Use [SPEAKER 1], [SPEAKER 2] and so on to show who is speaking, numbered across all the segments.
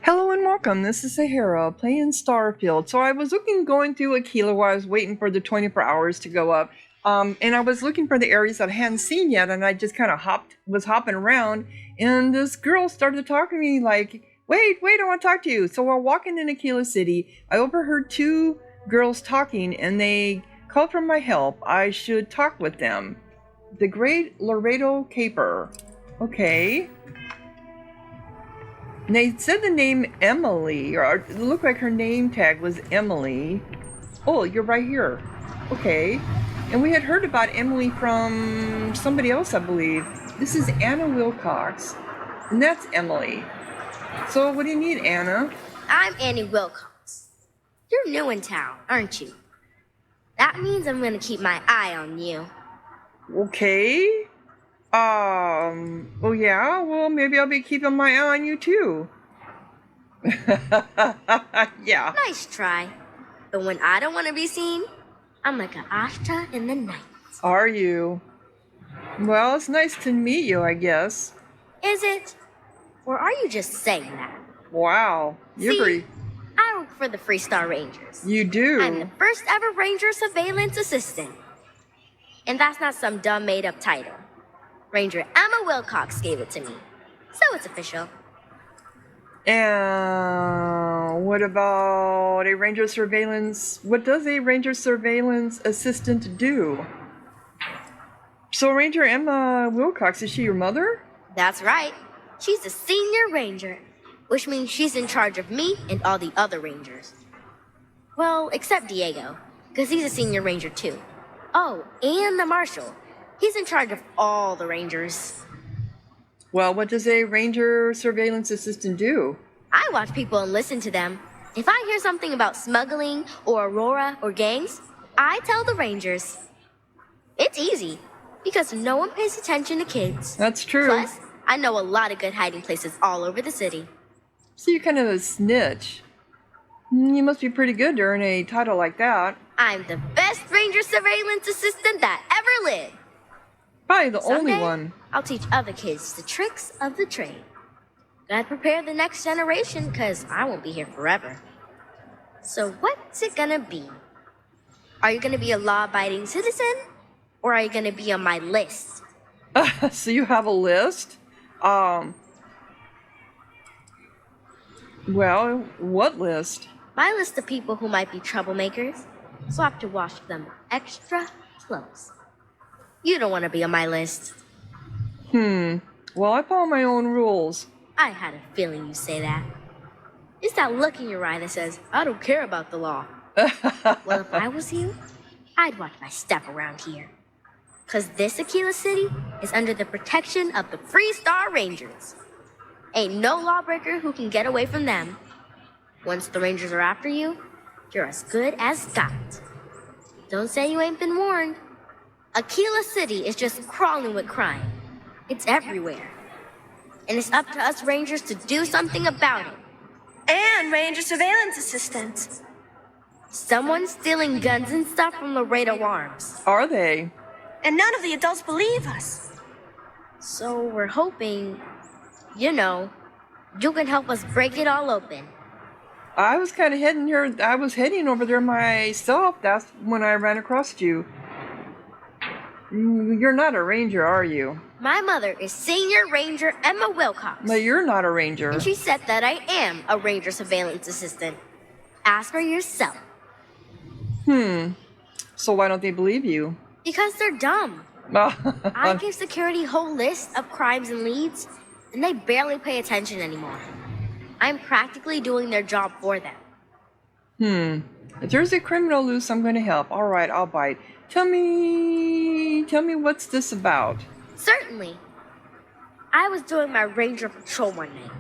[SPEAKER 1] Hello and welcome. This is Sahara playing Starfield. So I was going through Aquila while I was waiting for the 24 hours to go up. And I was looking for the areas that I hadn't seen yet, and I just kind of was hopping around, and this girl started talking to me like, wait, I want to talk to you. So while walking in Aquila City, I overheard two girls talking, and they called for my help. I should talk with them. The Great Laredo Caper. Okay. And they said the name Emily, or it looked like her name tag was Emily. Oh, you're right here. Okay. And we had heard about Emily from somebody else, I believe. This is Anna Wilcox. And that's Emily. So what do you need, Anna?
[SPEAKER 2] I'm Annie Wilcox. You're new in town, aren't you? That means I'm gonna keep my eye on you.
[SPEAKER 1] Okay. Oh yeah, well maybe I'll be keeping my eye on you too. Yeah.
[SPEAKER 2] Nice try. But when I don't want to be seen, I'm like an ashta in the night.
[SPEAKER 1] Are you? Well, it's nice to meet you, I guess.
[SPEAKER 2] Is it? Or are you just saying that?
[SPEAKER 1] Wow.
[SPEAKER 2] See, I work for the Freestar Rangers.
[SPEAKER 1] You do?
[SPEAKER 2] I'm the first ever Ranger Surveillance Assistant. And that's not some dumb made up title. Ranger Emma Wilcox gave it to me. So it's official.
[SPEAKER 1] And what about a Ranger Surveillance? What does a Ranger Surveillance Assistant do? So Ranger Emma Wilcox, is she your mother?
[SPEAKER 2] That's right. She's a senior ranger, which means she's in charge of me and all the other rangers. Well, except Diego, because he's a senior ranger too. Oh, and the marshal. He's in charge of all the rangers.
[SPEAKER 1] Well, what does a Ranger Surveillance Assistant do?
[SPEAKER 2] I watch people and listen to them. If I hear something about smuggling or Aurora or gangs, I tell the rangers. It's easy, because no one pays attention to kids.
[SPEAKER 1] That's true.
[SPEAKER 2] Plus, I know a lot of good hiding places all over the city.
[SPEAKER 1] So you're kind of a snitch. You must be pretty good to earn a title like that.
[SPEAKER 2] I'm the best Ranger Surveillance Assistant that ever lived.
[SPEAKER 1] Probably the
[SPEAKER 2] Someday,
[SPEAKER 1] only one.
[SPEAKER 2] I'll teach other kids the tricks of the trade. Gotta prepare the next generation, because I won't be here forever. So what's it gonna be? Are you gonna be a law-abiding citizen? Or are you gonna be on my list?
[SPEAKER 1] So you have a list? Well, what list?
[SPEAKER 2] My list of people who might be troublemakers, so I have to watch them extra close. You don't want to be on my list.
[SPEAKER 1] Well, I follow my own rules.
[SPEAKER 2] I had a feeling you'd say that. It's that look in your eye that says, I don't care about the law. Well, if I was you, I'd watch my step around here. Because this Aquila City is under the protection of the Freestar Rangers. Ain't no lawbreaker who can get away from them. Once the Rangers are after you, you're as good as got. Don't say you ain't been warned. Aquila City is just crawling with crime. It's everywhere. And it's up to us Rangers to do something about it.
[SPEAKER 3] And Ranger Surveillance Assistants.
[SPEAKER 2] Someone's stealing guns and stuff from Laredo Arms.
[SPEAKER 1] Are they?
[SPEAKER 3] And none of the adults believe us.
[SPEAKER 2] So we're hoping, you can help us break it all open.
[SPEAKER 1] I was kind of heading here. I was heading over there myself. That's when I ran across you. You're not a ranger, are you?
[SPEAKER 2] My mother is Senior Ranger Emma Wilcox.
[SPEAKER 1] No, you're not a ranger.
[SPEAKER 2] And she said that I am a Ranger Surveillance Assistant. Ask for yourself.
[SPEAKER 1] So why don't they believe you?
[SPEAKER 2] Because they're dumb. I give security a whole list of crimes and leads, and they barely pay attention anymore. I'm practically doing their job for them.
[SPEAKER 1] If there's a criminal loose, I'm going to help. All right, I'll bite. Tell me what's this about?
[SPEAKER 2] Certainly. I was doing my ranger patrol one night,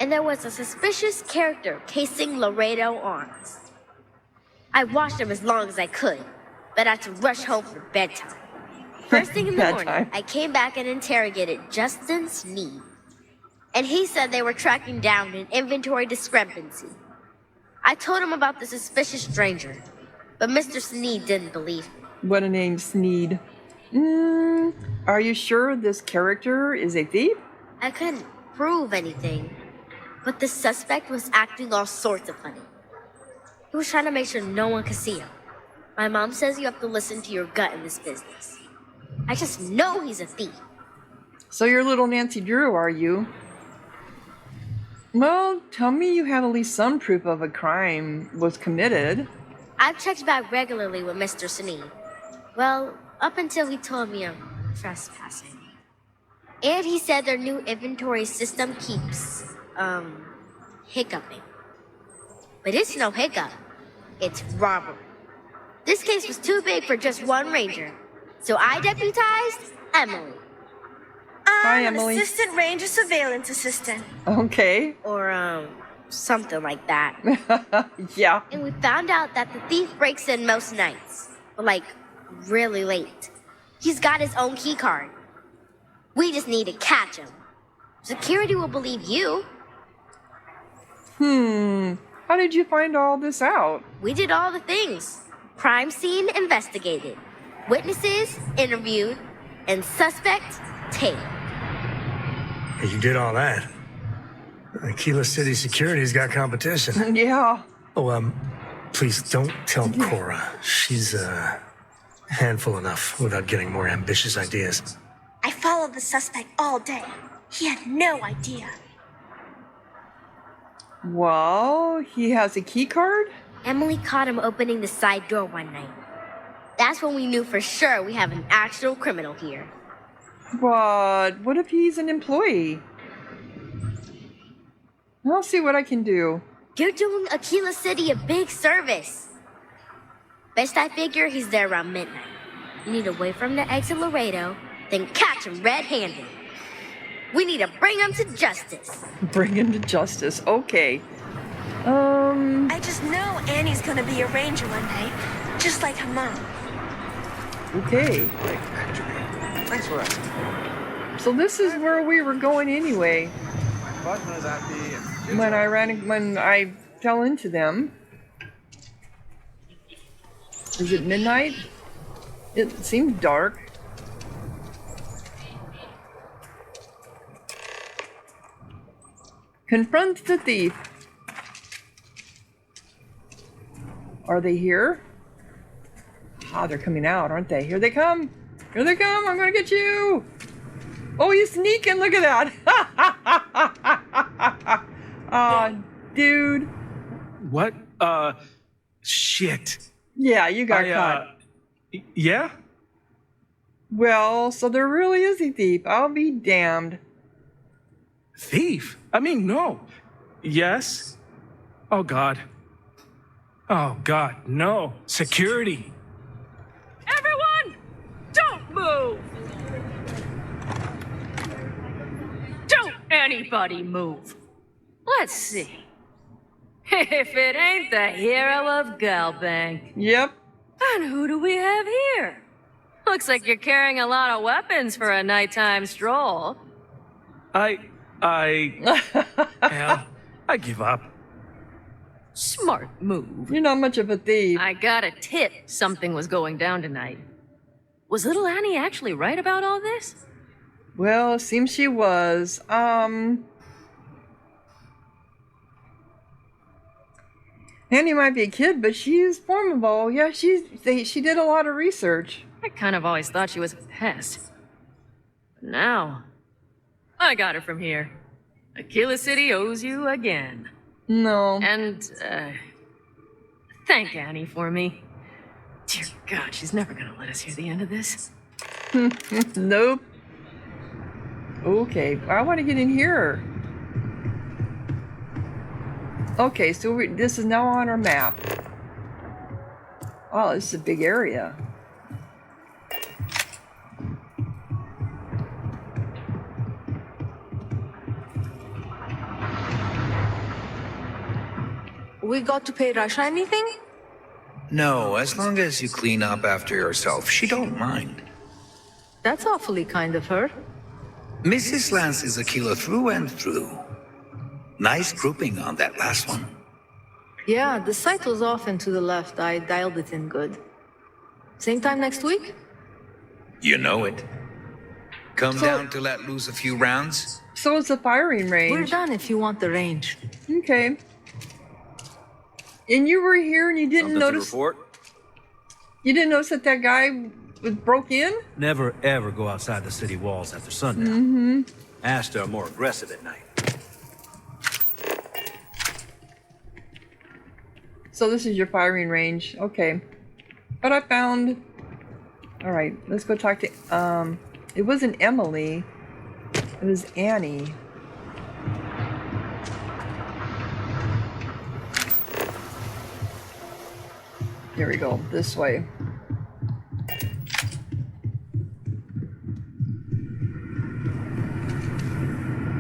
[SPEAKER 2] and there was a suspicious character casing Laredo Arms. I watched him as long as I could, but I had to rush home for bedtime. First thing in the morning, I came back and interrogated Justin Sneed. And he said they were tracking down an inventory discrepancy. I told him about the suspicious stranger, but Mr. Sneed didn't believe me.
[SPEAKER 1] What a name, Sneed. Are you sure this character is a thief?
[SPEAKER 2] I couldn't prove anything. But the suspect was acting all sorts of funny. He was trying to make sure no one could see him. My mom says you have to listen to your gut in this business. I just know he's a thief.
[SPEAKER 1] So you're little Nancy Drew, are you? Well, tell me you had at least some proof of a crime was committed.
[SPEAKER 2] I've checked back regularly with Mr. Sneed. Well, up until he told me I'm trespassing. And he said their new inventory system keeps, hiccuping. But it's no hiccup. It's robbery. This case was too big for just one ranger. So I deputized Emily.
[SPEAKER 1] Hi,
[SPEAKER 3] I'm
[SPEAKER 1] Emily.
[SPEAKER 3] an assistant ranger surveillance assistant.
[SPEAKER 1] Okay.
[SPEAKER 2] Or, something like that.
[SPEAKER 1] Yeah.
[SPEAKER 2] And we found out that the thief breaks in most nights. But, like, really late. He's got his own key card. We just need to catch him. Security will believe you.
[SPEAKER 1] How did you find all this out?
[SPEAKER 2] We did all the things. Crime scene investigated. Witnesses interviewed. And suspect taped.
[SPEAKER 4] You did all that. Aquila City Security's got competition.
[SPEAKER 1] Yeah.
[SPEAKER 4] Oh, please don't tell Cora. She's, handful enough without getting more ambitious ideas.
[SPEAKER 3] I followed the suspect all day. He had no idea.
[SPEAKER 1] Well, he has a key card?
[SPEAKER 2] Emily caught him opening the side door one night. That's when we knew for sure we have an actual criminal here.
[SPEAKER 1] But what if he's an employee? I'll see what I can do.
[SPEAKER 2] You're doing Aquila City a big service. Best I figure he's there around midnight. You need to wait for him to exit Laredo, then catch him red-handed. We need to bring him to justice.
[SPEAKER 1] Bring him to justice. Okay.
[SPEAKER 3] I just know Annie's gonna be a ranger one night, just like her mom.
[SPEAKER 1] Okay.
[SPEAKER 5] Thanks for asking.
[SPEAKER 1] So this is where we were going anyway. When I fell into them. Is it midnight? It seems dark. Confront the thief. Are they here? Ah, they're coming out, aren't they? Here they come. Here they come. I'm gonna get you. Oh, he's sneaking. Look at that. Aw, dude.
[SPEAKER 6] What? Shit.
[SPEAKER 1] Yeah, you got caught.
[SPEAKER 6] Yeah?
[SPEAKER 1] Well, so there really is a thief. I'll be damned.
[SPEAKER 6] Thief? I mean, no. Yes? Oh, God. Oh, God, no. Security.
[SPEAKER 7] Everyone, don't move! Don't anybody move. Let's see. If it ain't the hero of Galbank.
[SPEAKER 1] Yep.
[SPEAKER 7] And who do we have here? Looks like you're carrying a lot of weapons for a nighttime stroll.
[SPEAKER 6] Hell, I give up.
[SPEAKER 7] Smart move.
[SPEAKER 1] You're not much of a thief.
[SPEAKER 7] I got a tip something was going down tonight. Was little Annie actually right about all this?
[SPEAKER 1] Well, it seems she was. Annie might be a kid, but she's formidable. Yeah, she did a lot of research.
[SPEAKER 7] I kind of always thought she was a pest. But now, I got her from here. Aquila City owes you again.
[SPEAKER 1] No.
[SPEAKER 7] And, thank Annie for me. Dear God, she's never gonna let us hear the end of this.
[SPEAKER 1] Nope. Okay, I want to get in here. Okay, so this is now on our map. Oh, this is a big area.
[SPEAKER 8] We got to pay Rasha anything?
[SPEAKER 5] No, as long as you clean up after yourself, she don't mind.
[SPEAKER 8] That's awfully kind of her.
[SPEAKER 5] Mrs. Lance is Aquila through and through. Nice grouping on that last one.
[SPEAKER 8] Yeah, the site was off and to the left. I dialed it in good. Same time next week?
[SPEAKER 5] You know it. Come
[SPEAKER 1] So-
[SPEAKER 5] down to let loose a few rounds?
[SPEAKER 1] So it's a firing
[SPEAKER 8] We're
[SPEAKER 1] range.
[SPEAKER 8] done if you want the range.
[SPEAKER 1] Okay. And you were here and you didn't
[SPEAKER 9] Something to
[SPEAKER 1] notice.
[SPEAKER 9] report?
[SPEAKER 1] You didn't notice that that guy was broke in?
[SPEAKER 10] Never ever go outside the city walls after sundown.
[SPEAKER 1] Mm-hmm.
[SPEAKER 10] Ashta are more aggressive at night.
[SPEAKER 1] So this is your firing range. Okay. But I found. All right. Let's go talk to. It wasn't Emily. It was Annie. Here we go. This way.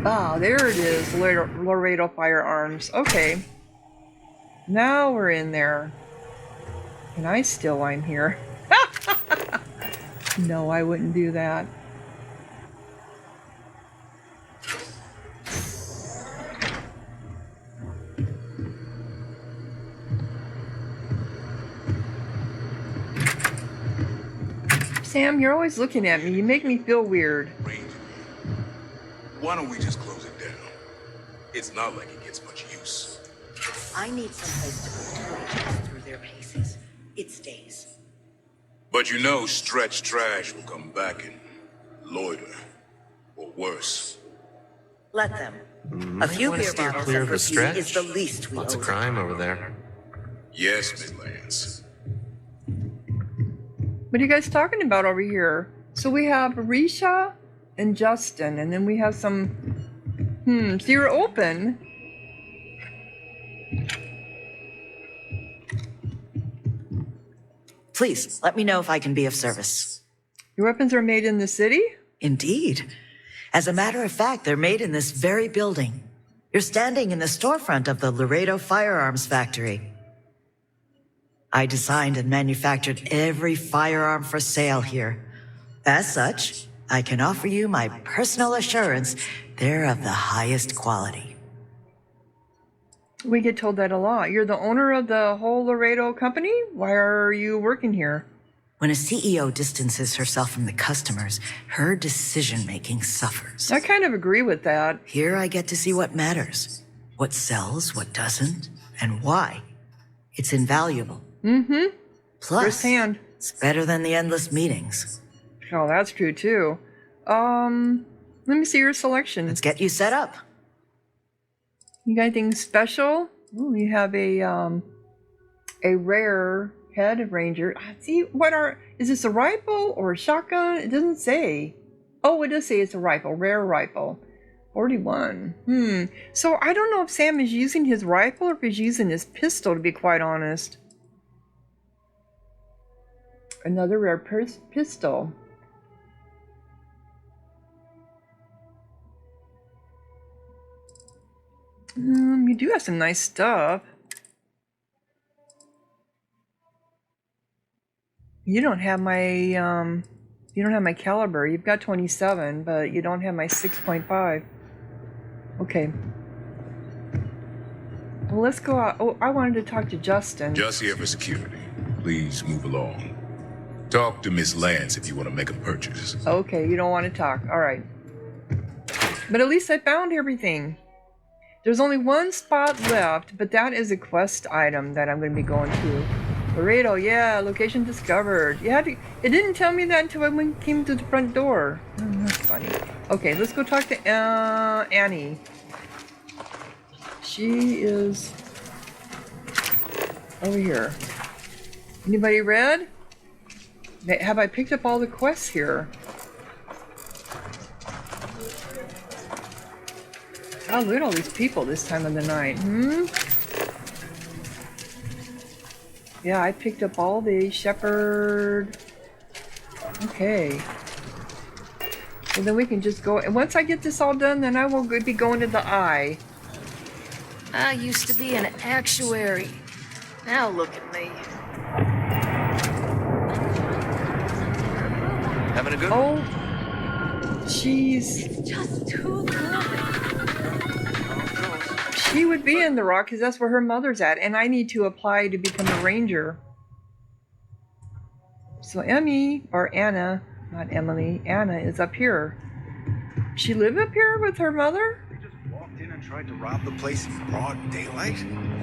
[SPEAKER 1] Ah, there it is. Laredo Firearms. Okay. Now we're in there. And I still I'm here. No, I wouldn't do that. Sam, you're always looking at me. You make me feel weird.
[SPEAKER 11] Ranger, why don't we just close it down? It's not like it gets much use.
[SPEAKER 12] I need someplace to put tourists through their paces. It stays.
[SPEAKER 11] But you know Stretch Trash will come back and loiter. Or worse.
[SPEAKER 12] Let them. A few beer bottles
[SPEAKER 13] clear
[SPEAKER 12] and
[SPEAKER 13] of the
[SPEAKER 12] whiskey
[SPEAKER 13] stretch.
[SPEAKER 12] is the least we
[SPEAKER 13] Lots
[SPEAKER 12] owe
[SPEAKER 13] of
[SPEAKER 12] them.
[SPEAKER 13] crime over there.
[SPEAKER 11] Yes, Miss Lance.
[SPEAKER 1] What are you guys talking about over here? So we have Risha and Justin, and then we have some. So you're open.
[SPEAKER 12] Please, let me know if I can be of service.
[SPEAKER 1] Your weapons are made in the city?
[SPEAKER 12] Indeed. As a matter of fact, they're made in this very building. You're standing in the storefront of the Laredo Firearms Factory. I designed and manufactured every firearm for sale here. As such, I can offer you my personal assurance they're of the highest quality.
[SPEAKER 1] We get told that a lot. You're the owner of the whole Laredo company? Why are you working here?
[SPEAKER 12] When a CEO distances herself from the customers, her decision-making suffers.
[SPEAKER 1] I kind of agree with that.
[SPEAKER 12] Here I get to see what matters, what sells, what doesn't, and why. It's invaluable.
[SPEAKER 1] Mm-hmm.
[SPEAKER 12] Plus,
[SPEAKER 1] Firsthand.
[SPEAKER 12] it's better than the endless meetings.
[SPEAKER 1] Oh, that's true too. Let me see your selection.
[SPEAKER 12] Let's get you set up.
[SPEAKER 1] You got anything special? Oh, you have a rare head Ranger. See, is this a rifle or a shotgun? It doesn't say. Oh, it does say it's a rifle, rare rifle. 41. So I don't know if Sam is using his rifle or if he's using his pistol, to be quite honest. Another rare pistol. You do have some nice stuff. You don't have my caliber. You've got 27, but you don't have my 6.5. Okay. Well, let's go out. Oh, I wanted to talk to Justin.
[SPEAKER 11] Just here for security. Please move along. Talk to Miss Lance if you want to make a purchase.
[SPEAKER 1] Okay, you don't want to talk. All right. But at least I found everything. There's only one spot left, but that is a quest item that I'm going to be going to. Laredo, yeah, location discovered. It didn't tell me that until I came to the front door. Oh, that's funny. Okay, let's go talk to Annie. She is over here. Anybody read? Have I picked up all the quests here? Oh, look at all these people this time of the night. Yeah, I picked up all the shepherd. Okay. Well, then we can just go. And once I get this all done, then I will be going to the eye.
[SPEAKER 7] I used to be an actuary. Now look at me.
[SPEAKER 9] Having a good one?
[SPEAKER 1] Oh, she's
[SPEAKER 3] Just too good.
[SPEAKER 1] She would be in the Rock because that's where her mother's at, and I need to apply to become a ranger. So Emmy, or Anna, not Emily, Anna is up here. She lived up here with her mother?
[SPEAKER 9] They just walked in and tried to rob the place in broad daylight?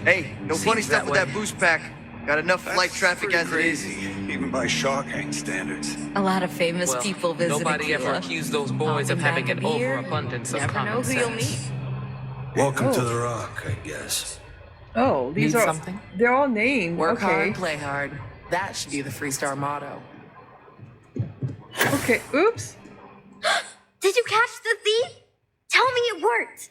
[SPEAKER 13] Hey, no funny stuff with that boost pack. Got enough flight traffic as it is.
[SPEAKER 9] Crazy, even by Shawgang standards.
[SPEAKER 14] A lot of famous people visit
[SPEAKER 15] Nobody ever
[SPEAKER 14] Aquila.
[SPEAKER 15] accused those boys of having an overabundance of
[SPEAKER 14] Never
[SPEAKER 15] common
[SPEAKER 14] know who you'll
[SPEAKER 15] sense.
[SPEAKER 14] meet.
[SPEAKER 9] Welcome to the Rock, I guess.
[SPEAKER 1] Oh, these
[SPEAKER 14] Need
[SPEAKER 1] are
[SPEAKER 14] something?
[SPEAKER 1] they're all named.
[SPEAKER 14] Work
[SPEAKER 1] okay.
[SPEAKER 14] hard, play hard. That should be the Freestar motto.
[SPEAKER 1] Okay, oops.
[SPEAKER 2] Did you catch the thief? Tell me it worked.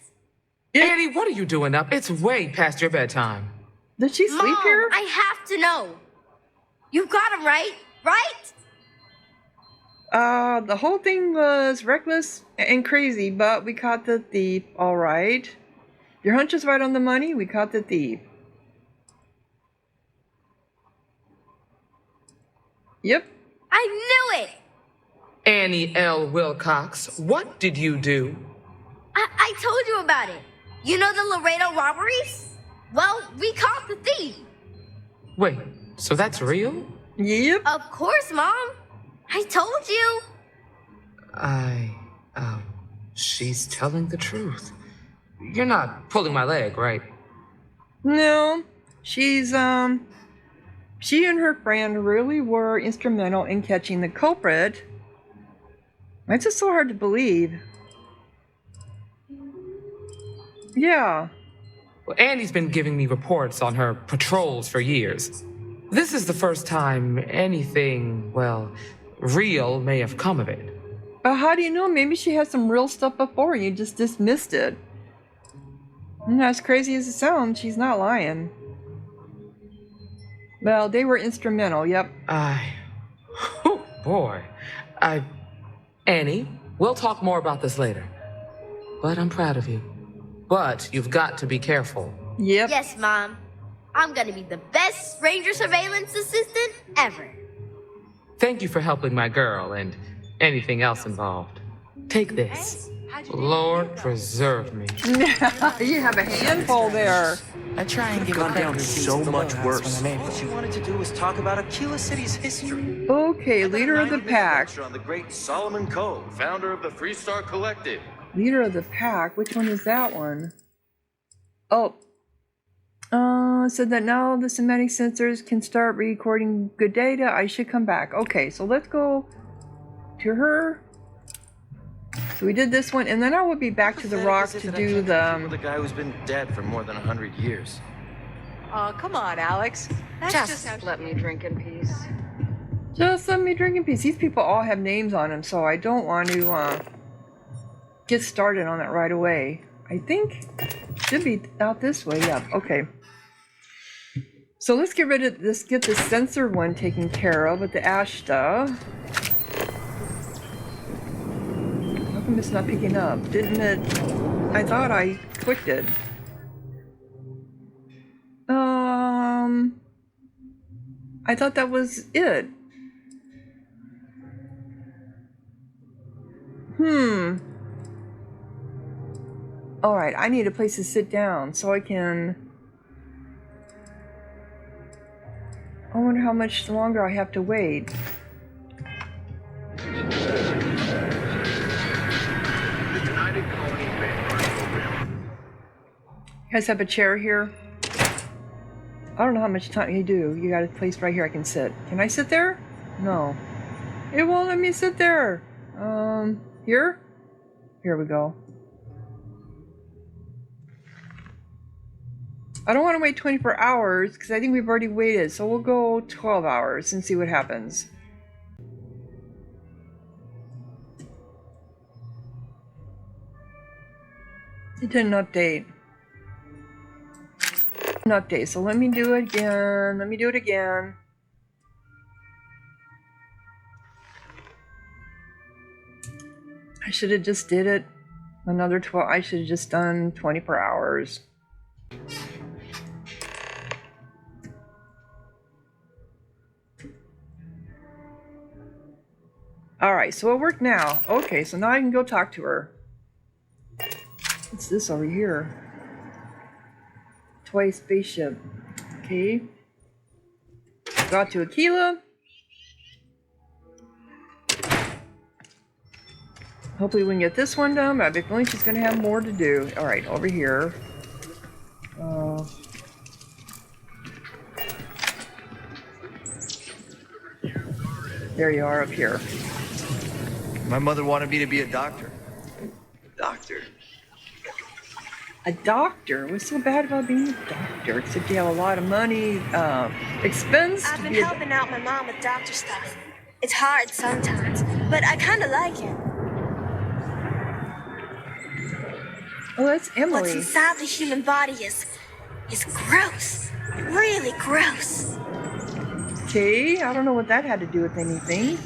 [SPEAKER 15] Annie, what are you doing up? It's way past your bedtime.
[SPEAKER 1] Did she sleep
[SPEAKER 2] Mom,
[SPEAKER 1] here?
[SPEAKER 2] I have to know. You got him right, right?
[SPEAKER 1] The whole thing was reckless and crazy, but we caught the thief, all right. Your hunch is right on the money. We caught the thief. Yep.
[SPEAKER 2] I knew it.
[SPEAKER 15] Annie L. Wilcox, what did you do?
[SPEAKER 2] I told you about it. You know the Laredo robberies? Well, we caught the thief.
[SPEAKER 15] Wait, so that's real?
[SPEAKER 1] Yep.
[SPEAKER 2] Of course, Mom. I told you.
[SPEAKER 15] She's telling the truth. You're not pulling my leg, right?
[SPEAKER 1] No. She's, she and her friend really were instrumental in catching the culprit. It's just so hard to believe. Yeah.
[SPEAKER 15] Well, Annie's been giving me reports on her patrols for years. This is the first time anything, well, real may have come of it.
[SPEAKER 1] But how do you know? Maybe she had some real stuff before and you just dismissed it. And as crazy as it sounds, she's not lying. Well, they were instrumental, yep.
[SPEAKER 15] Oh boy. Annie, we'll talk more about this later. But I'm proud of you. But you've got to be careful.
[SPEAKER 1] Yep.
[SPEAKER 2] Yes, Mom. I'm gonna be the best Ranger surveillance assistant ever.
[SPEAKER 15] Thank you for helping my girl and anything else involved. Take this. Lord preserve me.
[SPEAKER 1] You have a handful there.
[SPEAKER 14] I try and give
[SPEAKER 13] Gone
[SPEAKER 14] credit
[SPEAKER 13] down
[SPEAKER 14] receipts
[SPEAKER 13] so
[SPEAKER 14] to the
[SPEAKER 13] much
[SPEAKER 14] Wilcox
[SPEAKER 13] worse.
[SPEAKER 14] when I'm
[SPEAKER 16] All
[SPEAKER 14] able.
[SPEAKER 16] she wanted to do was talk about Aquila City's history.
[SPEAKER 1] Okay, leader of the pack.
[SPEAKER 16] On the great Solomon Cole, founder of the Freestar Collective.
[SPEAKER 1] Leader of the pack. Which one is that one? Oh. Said that now the semantic sensors can start recording good data. I should come back. Okay, so let's go to her. So we did this one, and then I will be back to the rock to do
[SPEAKER 16] The
[SPEAKER 1] the.
[SPEAKER 16] guy who's been dead for more than 100 years.
[SPEAKER 17] Oh, come on, Alex. That's just how
[SPEAKER 8] Let me drink in peace.
[SPEAKER 1] Just let me drink in peace. These people all have names on them, so I don't want to get started on that right away. I think should be out this way. Yeah. Okay. So let's get rid of this. Get the sensor one taken care of with the ash stuff. How come it's not picking up? Didn't it? I thought I clicked it. I thought that was it. Alright, I need a place to sit down so I can... I wonder how much longer I have to wait. You guys have a chair here? I don't know how much time you do. You got a place right here I can sit. Can I sit there? No. It won't let me sit there. Here? Here we go. I don't want to wait 24 hours because I think we've already waited. So we'll go 12 hours and see what happens. It didn't update. An update. So let me do it again. Let me do it again. I should have just did it. Another 12. I should have just done 24 hours. Alright, so it worked now. Okay, so now I can go talk to her. What's this over here? Toy spaceship. Okay. Got to Aquila. Hopefully we can get this one done, but I have a feeling she's going to have more to do. Alright, over here. There you are, up here.
[SPEAKER 13] My mother wanted me to be a doctor. Doctor?
[SPEAKER 1] A doctor? What's so bad about being a doctor? Except you have a lot of money, expense.
[SPEAKER 3] I've been helping out my mom with doctor stuff. It's hard sometimes, but I kind of like it.
[SPEAKER 1] Oh, that's Emily.
[SPEAKER 3] What's inside the human body is gross. Really gross.
[SPEAKER 1] Okay, I don't know what that had to do with anything.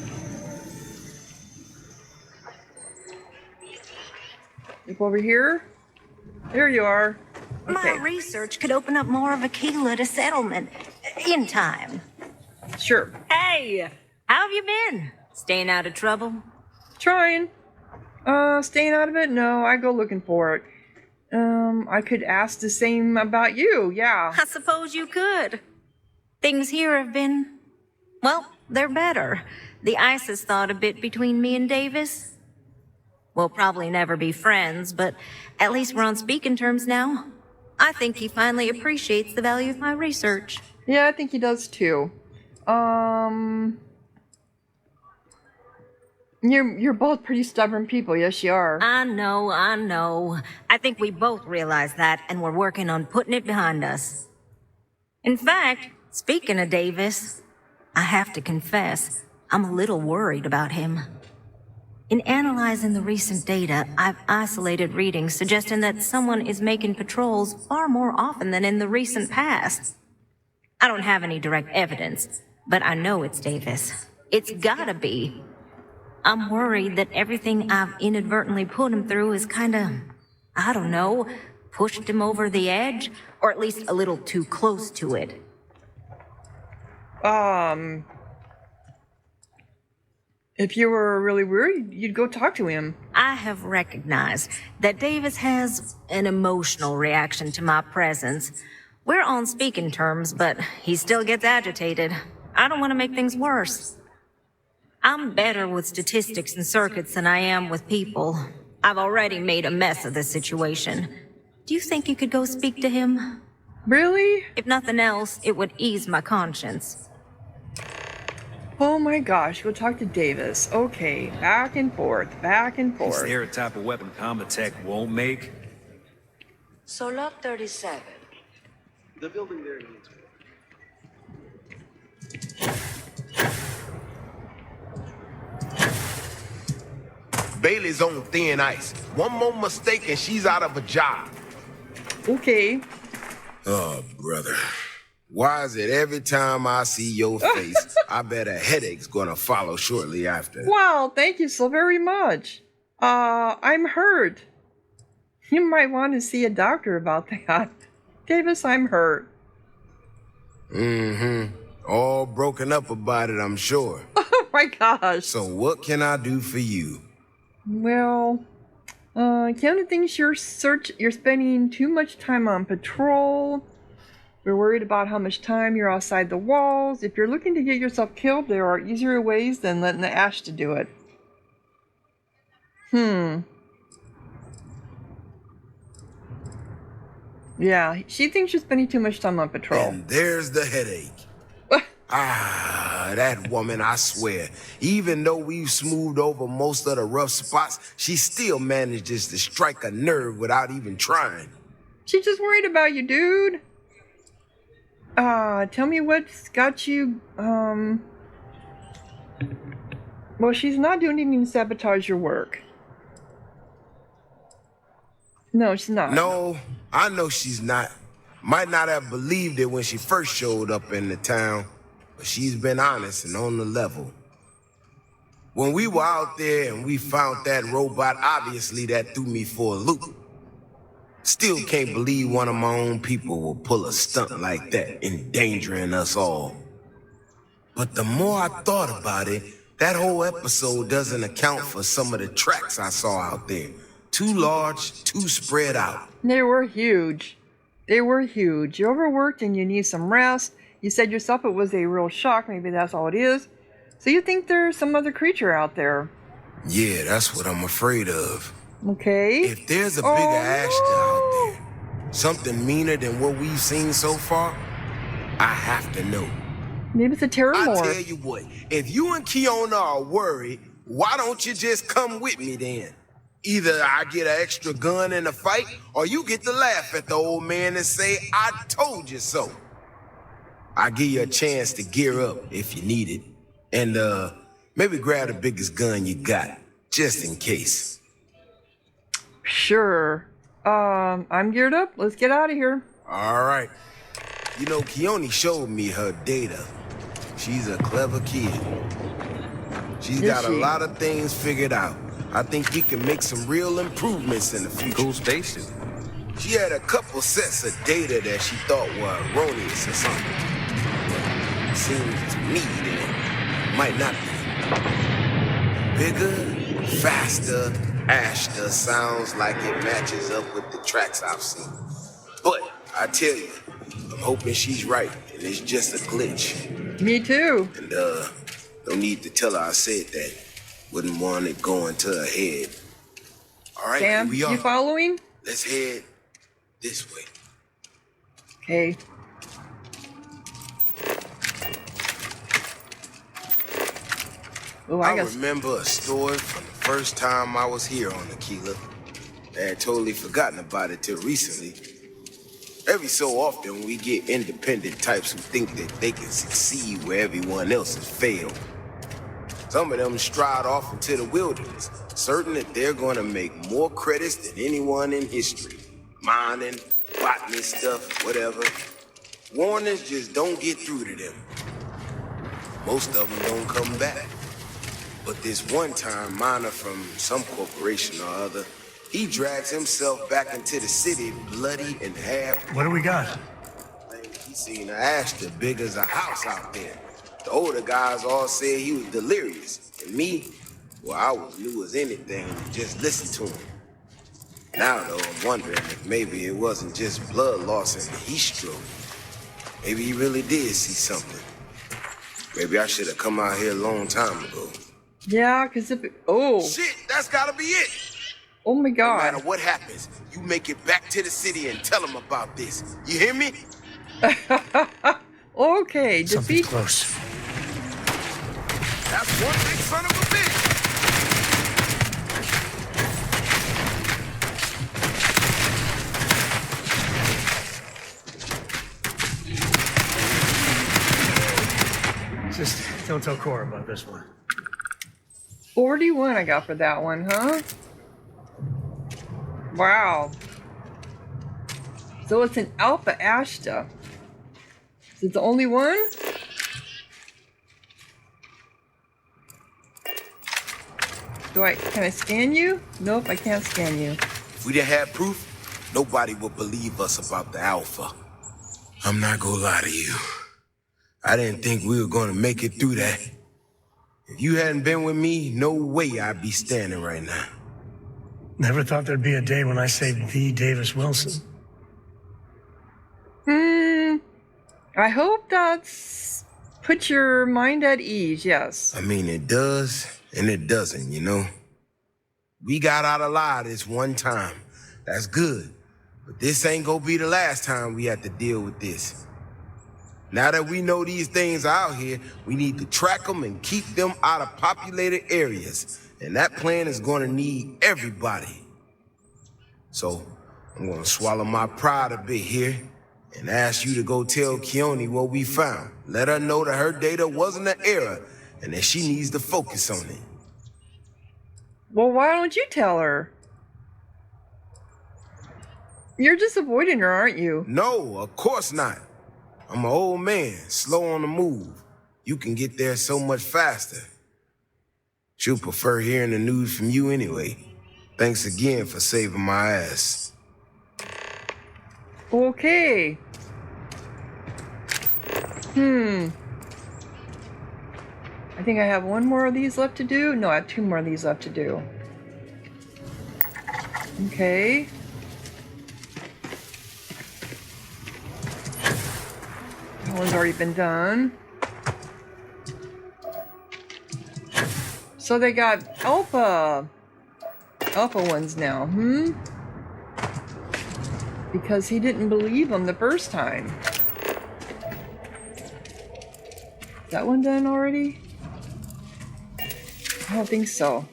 [SPEAKER 1] Look over here. There you are. Okay.
[SPEAKER 18] My research could open up more of Aquila to settlement in time.
[SPEAKER 1] Sure.
[SPEAKER 18] Hey, how have you been? Staying out of trouble?
[SPEAKER 1] Trying. Staying out of it? No, I go looking for it. I could ask the same about you, yeah.
[SPEAKER 18] I suppose you could. Things here have been, well, they're better. The ice has thawed a bit between me and Davis. We'll probably never be friends, but at least we're on speaking terms now. I think he finally appreciates the value of my research.
[SPEAKER 1] Yeah, I think he does too. You're both pretty stubborn people, yes you are.
[SPEAKER 18] I know. I think we both realize that, and we're working on putting it behind us. In fact, speaking of Davis, I have to confess, I'm a little worried about him. In analyzing the recent data, I've isolated readings suggesting that someone is making patrols far more often than in the recent past. I don't have any direct evidence, but I know it's Davis. It's gotta be. I'm worried that everything I've inadvertently put him through is kinda, I don't know, pushed him over the edge, or at least a little too close to it.
[SPEAKER 1] If you were really worried, you'd go talk to him.
[SPEAKER 18] I have recognized that Davis has an emotional reaction to my presence. We're on speaking terms, but he still gets agitated. I don't want to make things worse. I'm better with statistics and circuits than I am with people. I've already made a mess of this situation. Do you think you could go speak to him?
[SPEAKER 1] Really?
[SPEAKER 18] If nothing else, it would ease my conscience.
[SPEAKER 1] Oh my gosh, go talk to Davis. Okay, back and forth.
[SPEAKER 10] Is there a type of weapon combat tech won't make?
[SPEAKER 17] So lot 37.
[SPEAKER 9] The building there needs
[SPEAKER 19] Bailey's on thin ice. One more mistake and she's out of a job.
[SPEAKER 1] Okay.
[SPEAKER 19] Oh, brother. Why is it every time I see your face, I bet a headache's gonna follow shortly after?
[SPEAKER 1] Wow, thank you so very much. I'm hurt. You might want to see a doctor about that. Davis, I'm hurt.
[SPEAKER 19] Mm-hmm. All broken up about it, I'm sure.
[SPEAKER 1] Oh my gosh.
[SPEAKER 19] So what can I do for you?
[SPEAKER 1] Well, Keanu thinks you're spending too much time on patrol. We're worried about how much time you're outside the walls. If you're looking to get yourself killed, there are easier ways than letting the Ash to do it. Yeah, she thinks you're spending too much time on patrol.
[SPEAKER 19] And there's the headache. That woman, I swear, even though we've smoothed over most of the rough spots, she still manages to strike a nerve without even trying.
[SPEAKER 1] She's just worried about you, dude. Tell me what's got you, well, she's not doing anything to sabotage your work. No, she's not.
[SPEAKER 19] No, I know she's not. Might not have believed it when she first showed up in the town, but she's been honest and on the level. When we were out there and we found that robot, obviously that threw me for a loop. Still can't believe one of my own people will pull a stunt like that, endangering us all. But the more I thought about it, that whole episode doesn't account for some of the tracks I saw out there. Too large, too spread out.
[SPEAKER 1] They were huge. They were huge. You overworked and you need some rest. You said yourself it was a real shock. Maybe that's all it is. So you think there's some other creature out there.
[SPEAKER 19] Yeah, that's what I'm afraid of.
[SPEAKER 1] Okay.
[SPEAKER 19] If there's a bigger Ashton out there, something meaner than what we've seen so far, I have to know.
[SPEAKER 1] Maybe it's a terramorph.
[SPEAKER 19] I tell you what, if you and Kiona are worried, why don't you just come with me then? Either I get an extra gun in a fight, or you get to laugh at the old man and say, I told you so. I'll give you a chance to gear up if you need it. And, maybe grab the biggest gun you got, just in case.
[SPEAKER 1] Sure. I'm geared up. Let's get out of here.
[SPEAKER 19] All right. You know, Keone showed me her data. She's a clever kid. She's got a lot of things figured out. I think we can make some real improvements in the future.
[SPEAKER 10] Cool spacesuit.
[SPEAKER 19] She had a couple sets of data that she thought were erroneous or something. Seems to me that it might not be. Bigger, faster, Ashta sounds like it matches up with the tracks I've seen. But I tell you, I'm hoping she's right and it's just a glitch.
[SPEAKER 1] Me too.
[SPEAKER 19] And no need to tell her I said that. Wouldn't want it going to her head. All right,
[SPEAKER 1] Sam,
[SPEAKER 19] here we are.
[SPEAKER 1] you following?
[SPEAKER 19] Let's head this way.
[SPEAKER 1] Okay. Oh,
[SPEAKER 19] I remember a story from the first time I was here on Aquila. I had totally forgotten about it till recently. Every so often, we get independent types who think that they can succeed where everyone else has failed. Some of them stride off into the wilderness, certain that they're going to make more credits than anyone in history. Mining, botany stuff, whatever. Warnings just don't get through to them. Most of them don't come back. But this one time, miner from some corporation or other, he drags himself back into the city bloody and half.
[SPEAKER 4] What do we got?
[SPEAKER 19] He seen an Ashton big as a house out there. The older guys all said he was delirious. And me, well, I was new as anything and just listened to him. Now, though, I'm wondering if maybe it wasn't just blood loss and heat stroke. Maybe he really did see something. Maybe I should have come out here a long time ago.
[SPEAKER 1] Yeah, because if it... Oh.
[SPEAKER 19] Shit, that's gotta be it.
[SPEAKER 1] Oh my God.
[SPEAKER 19] No matter what happens, you make it back to the city and tell them about this. You hear me?
[SPEAKER 1] Okay,
[SPEAKER 4] Something close.
[SPEAKER 19] That's one big son of a bitch.
[SPEAKER 4] Just don't tell Cora about this one.
[SPEAKER 1] 41 I got for that one, huh? Wow. So it's an Alpha Ashta. Is it the only one? Can I scan you? Nope, I can't scan you.
[SPEAKER 19] If we didn't have proof, nobody would believe us about the Alpha. I'm not gonna lie to you. I didn't think we were gonna make it through that. If you hadn't been with me, no way I'd be standing right now.
[SPEAKER 4] Never thought there'd be a day when I saved the Davis Wilson.
[SPEAKER 1] I hope that's put your mind at ease, yes.
[SPEAKER 19] I mean, it does and it doesn't, you know? We got out alive this one time. That's good. But this ain't gonna be the last time we have to deal with this. Now that we know these things are out here, we need to track them and keep them out of populated areas. And that plan is gonna need everybody. So, I'm gonna swallow my pride a bit here and ask you to go tell Keone what we found. Let her know that her data wasn't an error and that she needs to focus on it.
[SPEAKER 1] Well, why don't you tell her? You're just avoiding her, aren't you?
[SPEAKER 19] No, of course not. I'm an old man, slow on the move. You can get there so much faster. She'll prefer hearing the news from you anyway. Thanks again for saving my ass.
[SPEAKER 1] Okay. I think I have one more of these left to do. No, I have two more of these left to do. Okay. That one's already been done. So they got alpha ones now, because he didn't believe them the first time. Is that one done already? I don't think so.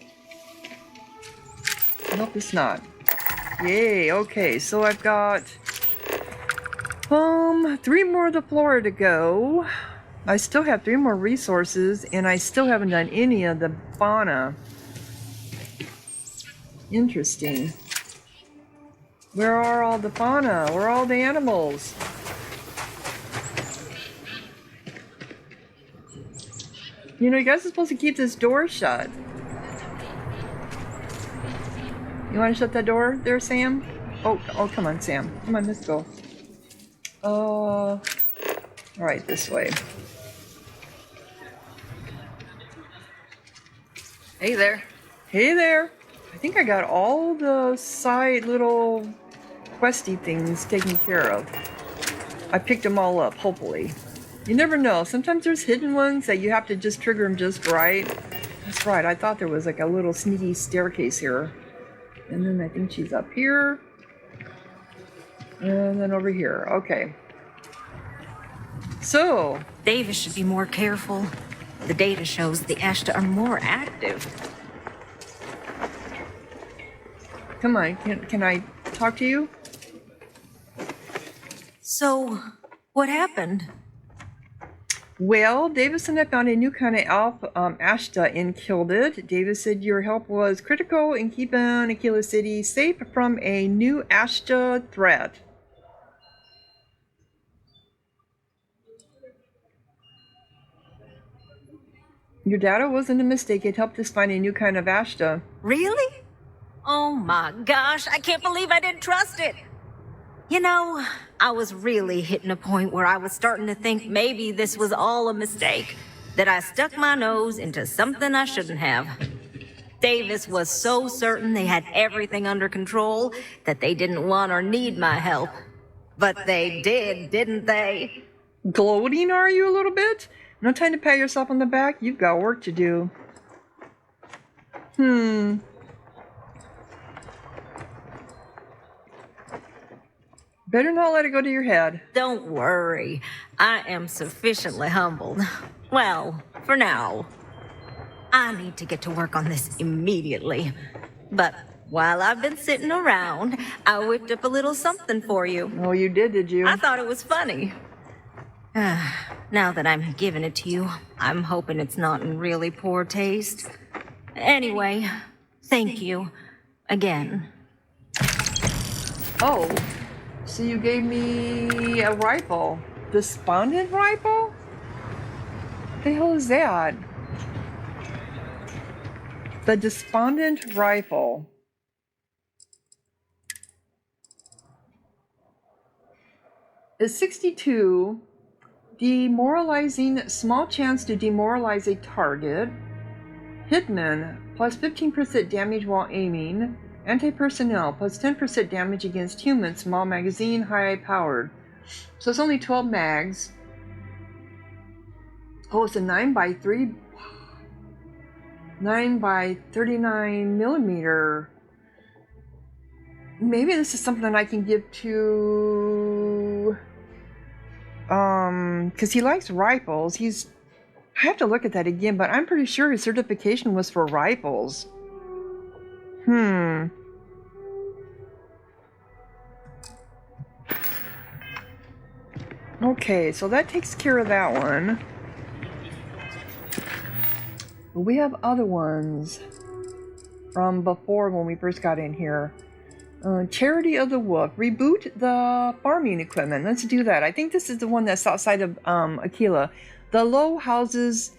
[SPEAKER 1] Nope, it's not. Yay, okay, so I've got 3 more of the flora to go. I still have 3 more resources, and I still haven't done any of the fauna. Interesting. Where are all the fauna? Where are all the animals? You know, you guys are supposed to keep this door shut. You want to shut that door there, Sam? Oh, come on, Sam. Come on, let's go. All right, this way.
[SPEAKER 8] Hey there.
[SPEAKER 1] Hey there. I think I got all the side little questy things taken care of. I picked them all up, hopefully. You never know. Sometimes there's hidden ones that you have to just trigger them just right. That's right. I thought there was like a little sneaky staircase here. And then I think she's up here. And then over here. Okay. So.
[SPEAKER 18] Davis should be more careful. The data shows the Ashta are more active.
[SPEAKER 1] Come on. Can I talk to you?
[SPEAKER 18] So, what happened?
[SPEAKER 1] Well, Davis and I found a new kind of Ashta and killed it. Davis said your help was critical in keeping Aquila City safe from a new Ashta threat. Your data wasn't a mistake. It helped us find a new kind of Ashta.
[SPEAKER 18] Really? Oh my gosh, I can't believe I didn't trust it. You know, I was really hitting a point where I was starting to think maybe this was all a mistake, that I stuck my nose into something I shouldn't have. Davis was so certain they had everything under control that they didn't want or need my help. But they did, didn't they?
[SPEAKER 1] Gloating, are you, a little bit? No time to pat yourself on the back. You've got work to do. Better not let it go to your head.
[SPEAKER 18] Don't worry. I am sufficiently humbled. Well, for now. I need to get to work on this immediately. But while I've been sitting around, I whipped up a little something for you.
[SPEAKER 1] Oh, you did you?
[SPEAKER 18] I thought it was funny. Now that I'm giving it to you, I'm hoping it's not in really poor taste. Anyway, thank you. Again.
[SPEAKER 1] Oh. So you gave me a rifle. Despondent rifle? What the hell is that? The Despondent rifle. Is 62. Demoralizing, small chance to demoralize a target. Hitman, plus 15% damage while aiming. Anti-personnel, plus 10% damage against humans, small magazine, high powered. So it's only 12 mags. Oh, it's a 9x3, 9x39 millimeter. Maybe this is something I can give to, because he likes rifles. I have to look at that again, but I'm pretty sure his certification was for rifles. Okay, so that takes care of that one. But we have other ones from before when we first got in here. Charity of the Wolf. Reboot the farming equipment. Let's do that. I think this is the one that's outside of Aquila. The Low Houses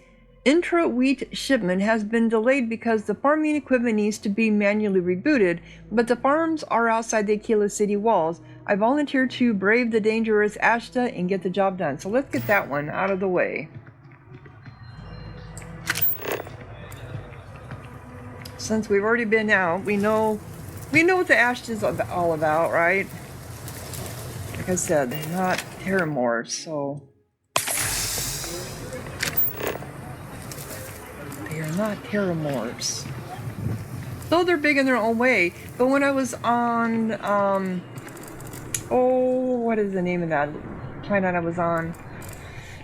[SPEAKER 1] intra-wheat shipment has been delayed because the farming equipment needs to be manually rebooted, but the farms are outside the Aquila city walls. I volunteer to brave the dangerous Ashta and get the job done. So let's get that one out of the way. Since we've already been out, we know what the Ashta is all about, right? Like I said, they're not Terramores, so they're not terramorphs. Though they're big in their own way. But when I was on, what is the name of that planet I was on?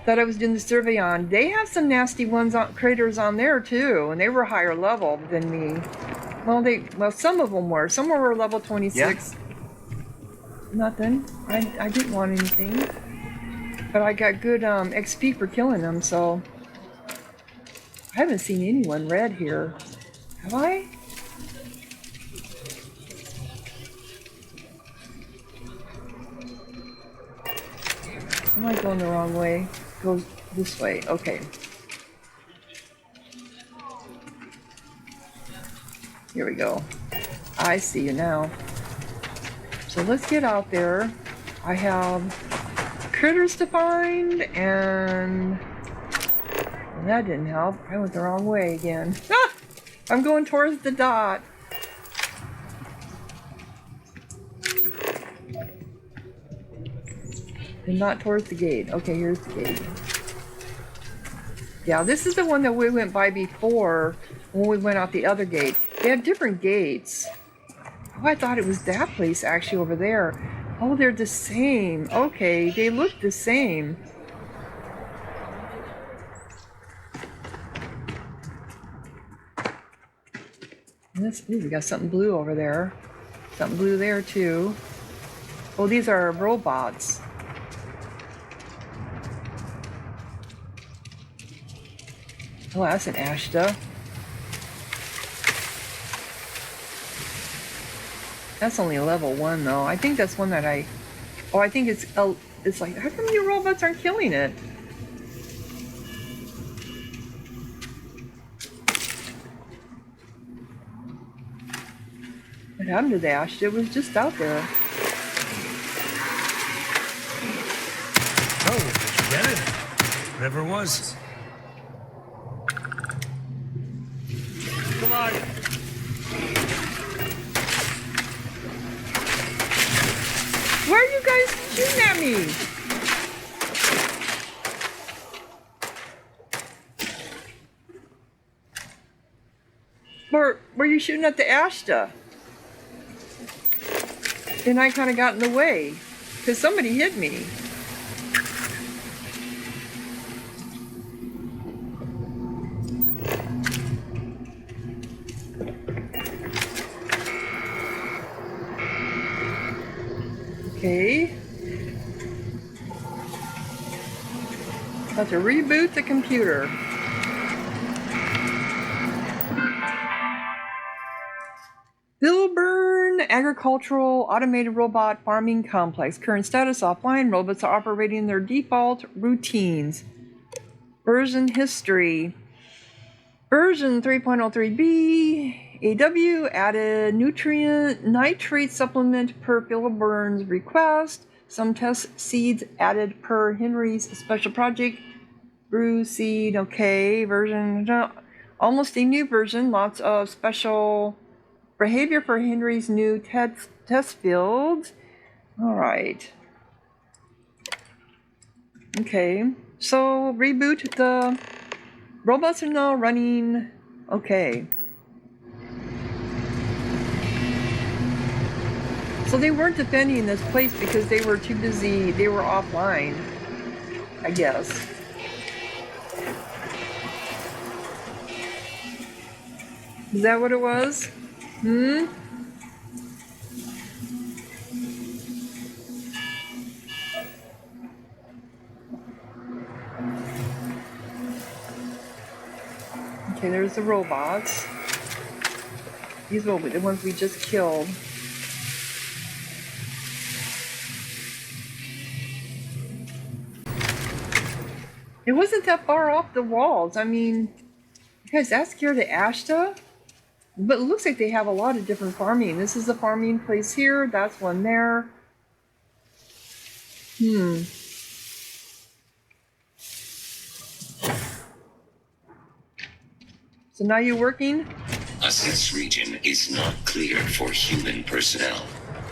[SPEAKER 1] That I was doing the survey on. They have some nasty critters on there too, and they were higher level than me. Well, some of them were. Some were level 26. Yeah. Nothing. I didn't want anything. But I got good XP for killing them, so... I haven't seen anyone red here. Have I? Am I going the wrong way? Go this way. Okay. Here we go. I see you now. So let's get out there. I have critters to find, and that didn't help. I went the wrong way again. Ah! I'm going towards the dot. And not towards the gate. Okay, here's the gate. Yeah, this is the one that we went by before when we went out the other gate. They have different gates. Oh, I thought it was that place actually over there. Oh, they're the same. Okay, they look the same. Ooh, we got something blue over there. Something blue there too. Oh, these are robots. Oh, that's an Ashta. That's only level 1 though. I think that's one that I think it's like, how come your robots aren't killing it? What happened to the Ashta? It was just out there.
[SPEAKER 4] Oh, did you get it? Whatever it was. Come on.
[SPEAKER 1] Why are you guys shooting at me? Were you shooting at the Ashta? And I kind of got in the way because somebody hit me. Okay. Got to reboot the computer. Billburn Agricultural Automated Robot Farming Complex. Current status offline. Robots are operating their default routines. Version history. Version 3.03b. AW added nutrient nitrate supplement per Billburn's request. Some test seeds added per Henry's special project. Brew seed, okay. Version, almost a new version. Lots of special behavior for Henry's new test fields. All right. Okay, so reboot the robots are now running. Okay. So they weren't defending this place because they were too busy. They were offline, I guess. Is that what it was? Hmm? Okay, there's the robots. These will be the ones we just killed. It wasn't that far off the walls. I mean, guys, that's scared of Ashta. But it looks like they have a lot of different farming. This is a farming place here. That's one there. So now you're working?
[SPEAKER 20] Assess region is not clear for human personnel.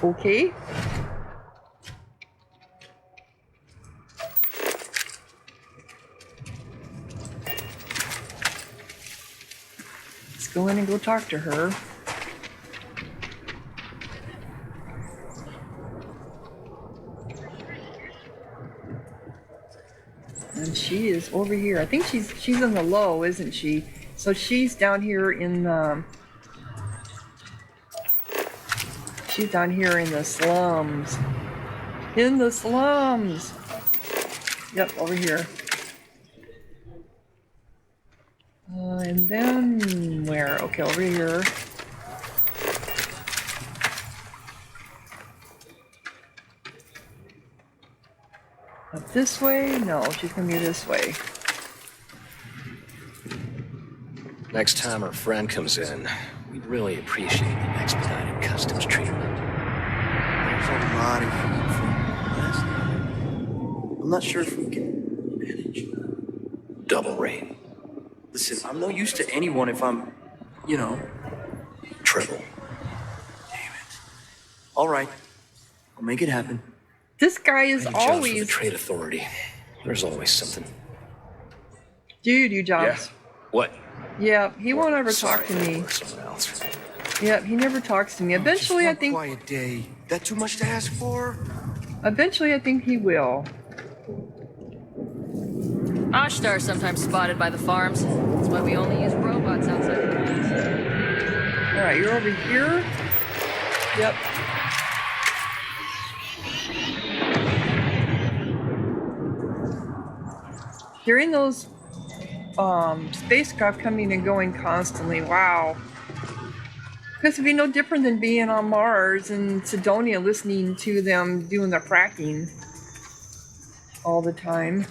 [SPEAKER 1] Okay. go in and go talk to her. And she is over here. I think she's in the low, isn't she? So she's down here in the... She's down here in the slums. In the slums! Yep, over here. And then where? Okay, over here. Up this way? No, she's gonna be this way.
[SPEAKER 21] Next time our friend comes in, we'd really appreciate the expedited customs treatment.
[SPEAKER 13] There's a lot of food from last night. I'm not sure if we can manage.
[SPEAKER 21] Double rate.
[SPEAKER 13] Listen, I'm no use to anyone if I'm, you know.
[SPEAKER 21] Triple.
[SPEAKER 13] Damn it. All right. I'll make it happen.
[SPEAKER 1] This guy is
[SPEAKER 21] Any jobs with
[SPEAKER 1] always...
[SPEAKER 21] the trade authority. There's always something.
[SPEAKER 1] Dude, you jobs.
[SPEAKER 21] Yeah. What?
[SPEAKER 1] Yeah, he won't ever talk to me.
[SPEAKER 21] Someone else.
[SPEAKER 1] Yeah, he never talks to me. Eventually, I think...
[SPEAKER 13] Quiet day. That too much to ask for?
[SPEAKER 1] Eventually, I think he will.
[SPEAKER 7] Ashtar's sometimes spotted by the farms. That's why we only use robots outside the walls.
[SPEAKER 1] Alright, you're over here. Yep. Hearing those spacecraft coming and going constantly, wow. Because it'd be no different than being on Mars and Sidonia listening to them doing the fracking all the time.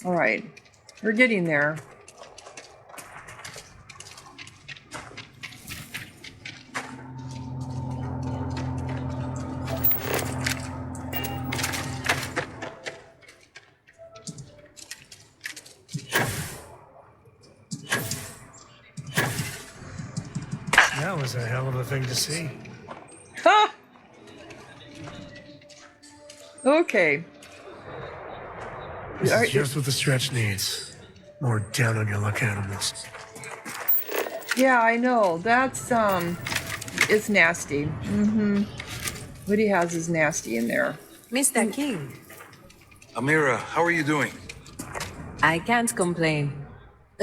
[SPEAKER 1] Alright, we're getting there.
[SPEAKER 4] That was a hell of a thing to see.
[SPEAKER 1] Ha! Okay.
[SPEAKER 4] This is just what the stretch needs. More down on your luck animals.
[SPEAKER 1] Yeah, I know. That's, it's nasty. Mm-hmm. What he has is nasty in there.
[SPEAKER 22] Mr. King,
[SPEAKER 5] Amira, how are you doing?
[SPEAKER 22] I can't complain.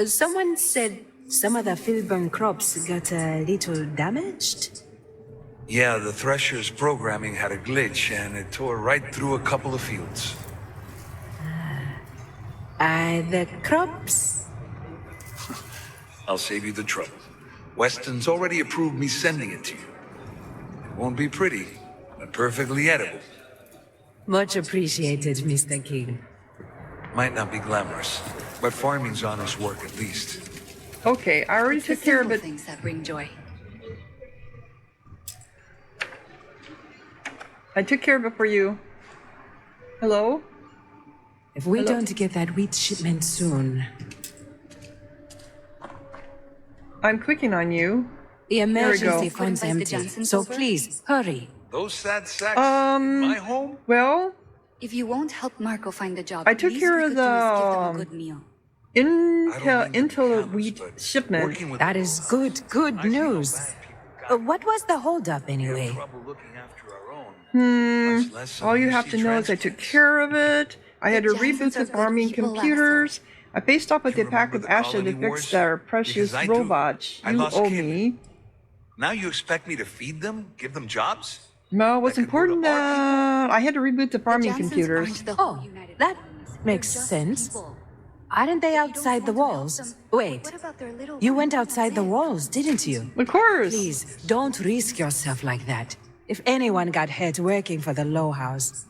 [SPEAKER 22] Someone said some of the field-born crops got a little damaged?
[SPEAKER 5] Yeah, the Thresher's programming had a glitch and it tore right through a couple of fields.
[SPEAKER 22] The crops?
[SPEAKER 5] I'll save you the trouble. Weston's already approved me sending it to you. It won't be pretty, but perfectly edible.
[SPEAKER 22] Much appreciated, Mr. King.
[SPEAKER 5] Might not be glamorous, but farming's honest work at least.
[SPEAKER 1] Okay, I already took care of it.
[SPEAKER 23] Things that bring joy.
[SPEAKER 1] I took care of it for you. Hello?
[SPEAKER 22] If we
[SPEAKER 1] Hello?
[SPEAKER 22] don't get that wheat shipment soon...
[SPEAKER 1] I'm clicking on you.
[SPEAKER 22] The emergency
[SPEAKER 1] There we go.
[SPEAKER 22] fund's empty, so please, hurry.
[SPEAKER 5] Those sad sacks in my home?
[SPEAKER 1] Well...
[SPEAKER 23] If you won't help Marco find a job,
[SPEAKER 1] I took care of the Intel wheat shipment.
[SPEAKER 22] That is good news. What was the holdup anyway?
[SPEAKER 1] All you have to know is I took care of it. I had to reboot the farming computers. I faced off with a pack of Asha to fix their precious robots. You owe me.
[SPEAKER 5] Now you expect me to feed them? Give them jobs?
[SPEAKER 1] No, what's important that I had to reboot the farming computers.
[SPEAKER 22] Oh, that makes sense. Aren't they outside the walls? Wait, you went outside the walls, didn't you?
[SPEAKER 1] Of course.
[SPEAKER 22] Please, don't risk yourself like that. If anyone got hurt working for the Low House.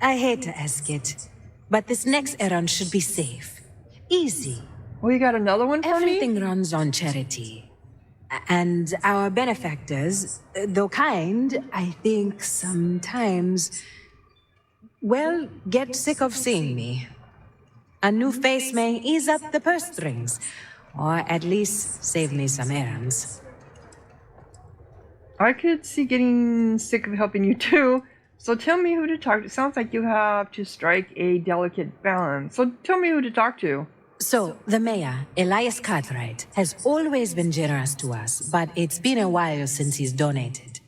[SPEAKER 22] I hate to ask it, but this next errand should be safe. Easy.
[SPEAKER 1] Well, you got another one for
[SPEAKER 22] Everything runs on charity. And our benefactors, though kind, I think sometimes, well, get sick of seeing me. A new face may ease up the purse strings, or at least save me some errands.
[SPEAKER 1] I could see getting sick of helping you too. So tell me who to talk to. Sounds like you have to strike a delicate balance. So tell me who to talk to.
[SPEAKER 22] So, the mayor, Elias Cartwright, has always been generous to us, but it's been a while since he's donated.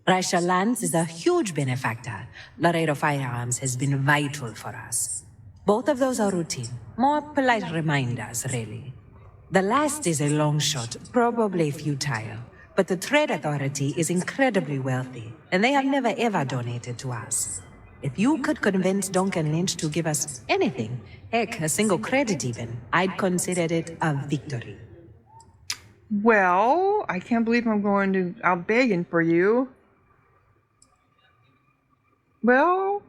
[SPEAKER 22] Raisha Lance is a huge benefactor. Laredo Firearms has been vital for us. Both of those are routine, more polite reminders, really. The last is a long shot, probably futile, but the Trade Authority is incredibly wealthy, and they have never ever donated to us. If you could convince Duncan Lynch to give us anything, heck, a single credit even, I'd consider it a victory.
[SPEAKER 1] Well, I can't believe I'm going out begging for you. Well,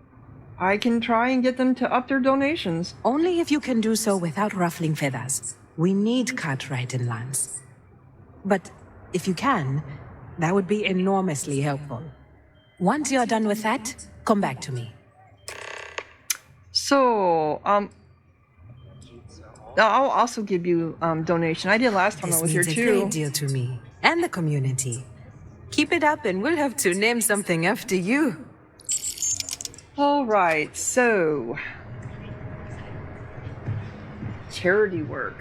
[SPEAKER 1] I can try and get them to up their donations.
[SPEAKER 22] Only if you can do so without ruffling feathers. We need Cartwright and Lance. But if you can, that would be enormously helpful. Once you're done with that, come back to me.
[SPEAKER 1] So, I'll also give you donation. I did last time I was here too.
[SPEAKER 22] This means a great deal to me and the community. Keep it up and we'll have to name something after you.
[SPEAKER 1] All right, so charity work.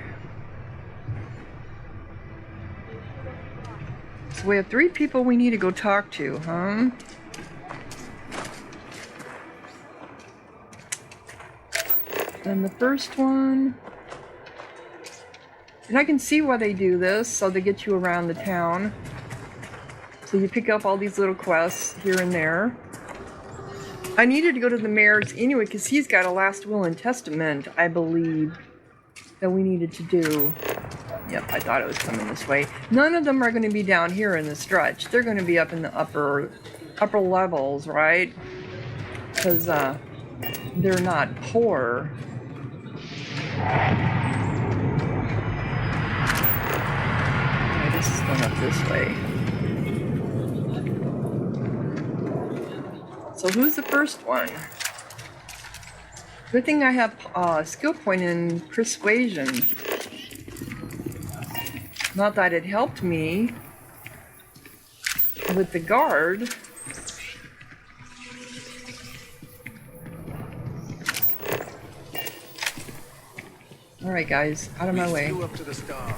[SPEAKER 1] So we have 3 people we need to go talk to, huh? And the first one, and I can see why they do this, so they get you around the town. So you pick up all these little quests here and there. I needed to go to the mayor's anyway, because he's got a last will and testament, I believe, that we needed to do. Yep, I thought it was coming this way. None of them are going to be down here in the stretch. They're going to be up in the upper levels, right? Because they're not poor. Okay, this is going up this way. So who's the first one? Good thing I have a skill point in persuasion. Not that it helped me with the guard. All right, guys, out of my way.
[SPEAKER 9] Up to the star.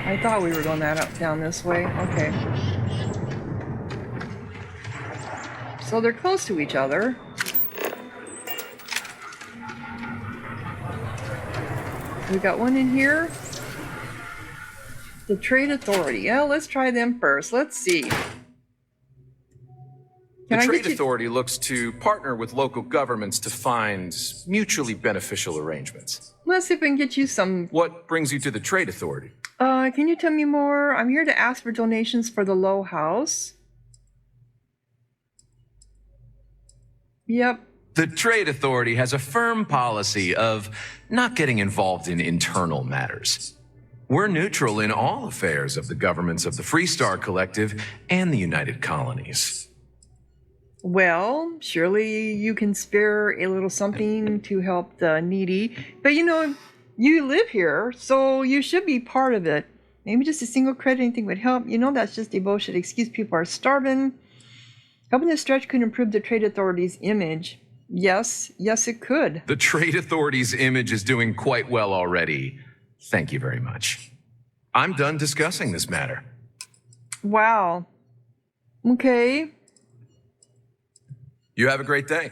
[SPEAKER 1] I thought we were going down this way. Okay. So they're close to each other. We got one in here. The Trade Authority. Yeah, let's try them first. Let's see.
[SPEAKER 6] The Trade Authority looks to partner with local governments to find mutually beneficial arrangements.
[SPEAKER 1] Let's see if we can get you some...
[SPEAKER 6] What brings you to the Trade Authority?
[SPEAKER 1] Can you tell me more? I'm here to ask for donations for the Low House. Yep.
[SPEAKER 6] The Trade Authority has a firm policy of not getting involved in internal matters. We're neutral in all affairs of the governments of the Freestar Collective and the United Colonies.
[SPEAKER 1] Well, surely you can spare a little something to help the needy. But you know, you live here, so you should be part of it. Maybe just a single credit, anything would help. You know, that's just a bullshit excuse. People are starving. Helping this stretch could improve the Trade Authority's image. Yes, it could.
[SPEAKER 6] The Trade Authority's image is doing quite well already. Thank you very much. I'm done discussing this matter.
[SPEAKER 1] Wow. Okay.
[SPEAKER 6] You have a great day.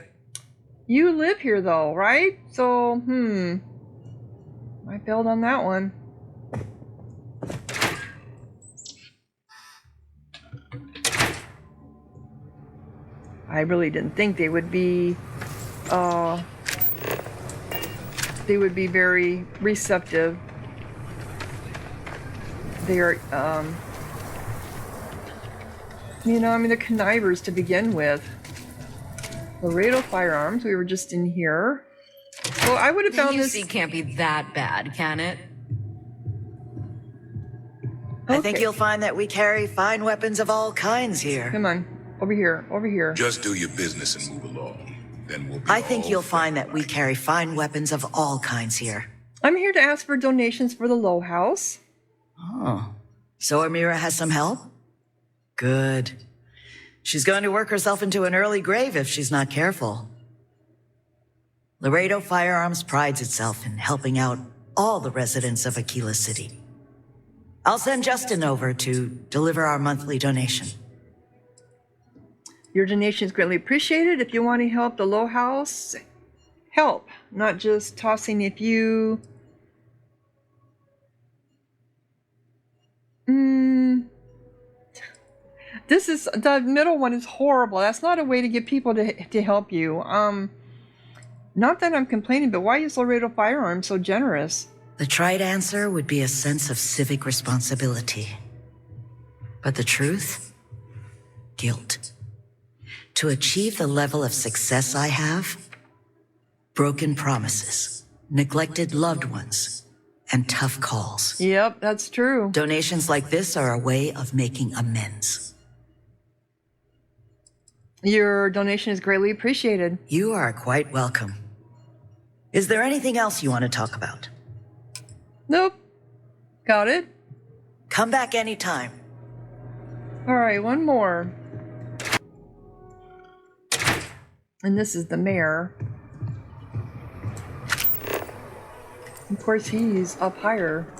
[SPEAKER 1] You live here though, right? So, I failed on that one. I really didn't think they would be very receptive. They are, you know, I mean, they're connivers to begin with. Laredo Firearms, we were just in here. Well, I would have found this...
[SPEAKER 14] The UC can't be that bad, can it?
[SPEAKER 11] I think you'll find that we carry fine weapons of all kinds here.
[SPEAKER 1] Come on, over here, over here.
[SPEAKER 5] Just do your business and move along. then we'll be
[SPEAKER 11] I think
[SPEAKER 5] all
[SPEAKER 11] you'll
[SPEAKER 5] set.
[SPEAKER 11] find that we carry fine weapons of all kinds here.
[SPEAKER 1] I'm here to ask for donations for the Low House.
[SPEAKER 11] Oh. So Amira has some help? Good. She's going to work herself into an early grave if she's not careful. Laredo Firearms prides itself in helping out all the residents of Aquila City. I'll send Justin over to deliver our monthly donation.
[SPEAKER 1] Your donation is greatly appreciated. If you want to help the Low House, help, not just tossing a few. This is, the middle one is horrible. That's not a way to get people to help you. Not that I'm complaining, but why is Laredo Firearms so generous?
[SPEAKER 11] The trite answer would be a sense of civic responsibility. But the truth? Guilt. To achieve the level of success I have, broken promises, neglected loved ones, and tough calls.
[SPEAKER 1] Yep, that's true.
[SPEAKER 11] Donations like this are a way of making amends.
[SPEAKER 1] Your donation is greatly appreciated.
[SPEAKER 11] You are quite welcome. Is there anything else you want to talk about?
[SPEAKER 1] Nope. Got it.
[SPEAKER 11] Come back anytime.
[SPEAKER 1] All right, one more. And this is the mayor. Of course, he's up higher.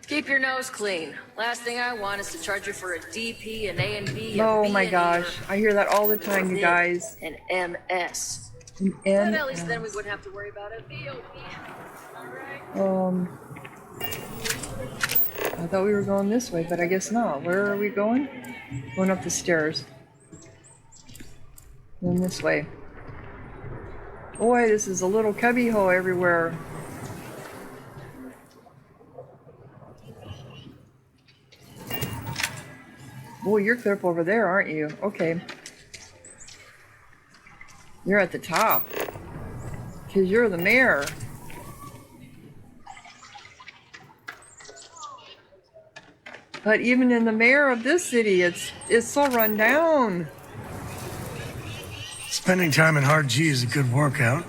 [SPEAKER 7] Keep your nose clean. Last thing I want is to charge you for a DP, an A and B,
[SPEAKER 1] Oh my gosh, I hear that all the time, you guys.
[SPEAKER 7] An MS.
[SPEAKER 1] An
[SPEAKER 7] But
[SPEAKER 1] N.
[SPEAKER 7] at least then we wouldn't have to worry about a VOP.
[SPEAKER 1] I thought we were going this way, but I guess not. Where are we going? Going up the stairs. Going this way. Boy, this is a little cubby hole everywhere. Boy, you're clear up over there, aren't you? Okay. You're at the top. Because you're the mayor. But even in the mayor of this city, it's so run down.
[SPEAKER 4] Spending time in Hard G is a good workout.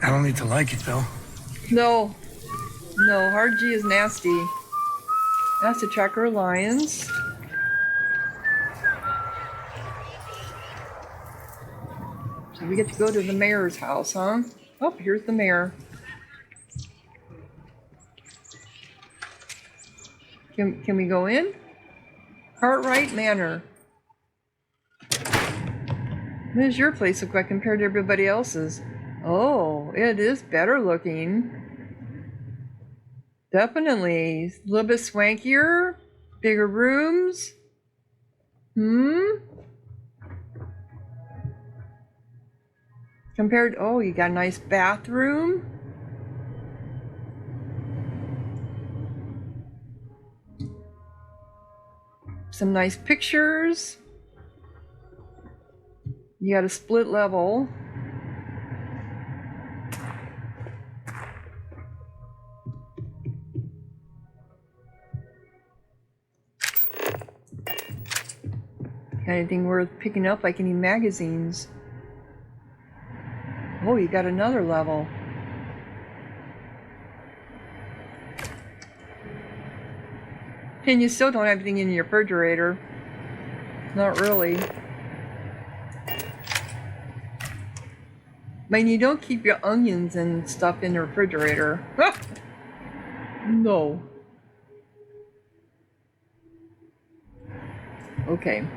[SPEAKER 4] I don't need to like it, though.
[SPEAKER 1] No. No, Hard G is nasty. That's the Tracker Alliance. So we get to go to the mayor's house, huh? Oh, here's the mayor. Can we go in? Cartwright Manor. What does your place look like compared to everybody else's? Oh, it is better looking. Definitely. A little bit swankier. Bigger rooms. Compared, oh, you got a nice bathroom. Some nice pictures. You got a split level. Got anything worth picking up, like any magazines? Oh, you got another level. And you still don't have anything in your refrigerator. Not really. I mean, you don't keep your onions and stuff in the refrigerator. No. Okay.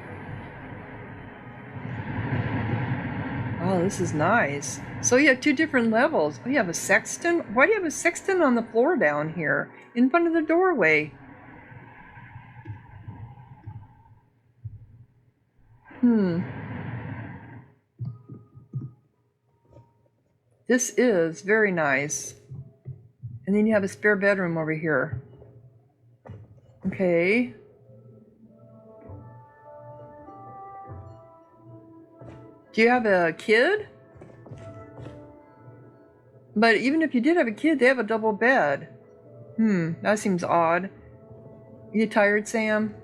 [SPEAKER 1] Oh, this is nice. So you have two different levels. Oh, you have a sexton? Why do you have a sexton on the floor down here in front of the doorway? This is very nice. And then you have a spare bedroom over here. Okay. Do you have a kid? But even if you did have a kid, they have a double bed. That seems odd. You tired, Sam?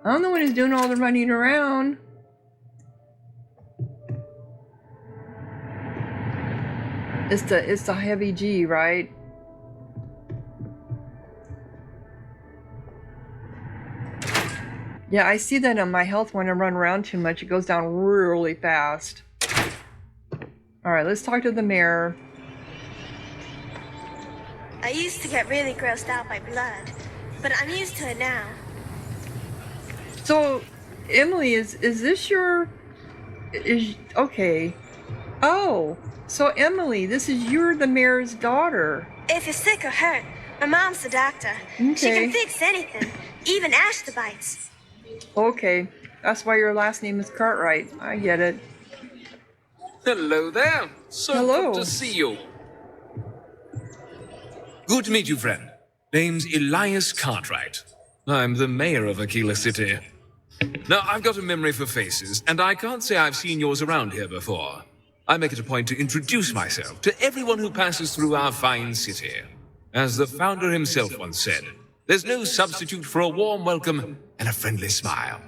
[SPEAKER 1] I'm the one who's doing all the running around. It's the heavy G, right? Yeah, I see that on my health when I run around too much. It goes down really fast. Alright, let's talk to the mayor.
[SPEAKER 3] I used to get really grossed out by blood, but I'm used to it now.
[SPEAKER 1] So, Emily, is this your... okay. Oh, so Emily, you're the mayor's daughter.
[SPEAKER 3] If you're sick or hurt, my mom's the doctor.
[SPEAKER 1] Okay.
[SPEAKER 3] She can fix anything, even ashtabites.
[SPEAKER 1] Okay, that's why your last name is Cartwright. I get it.
[SPEAKER 2] Hello there. So good to see you. Good to meet you, friend. Name's Elias Cartwright. I'm the mayor of Aquila City. Now, I've got a memory for faces, and I can't say I've seen yours around here before. I make it a point to introduce myself to everyone who passes through our fine city. As the founder himself once said, there's no substitute for a warm welcome and a friendly smile.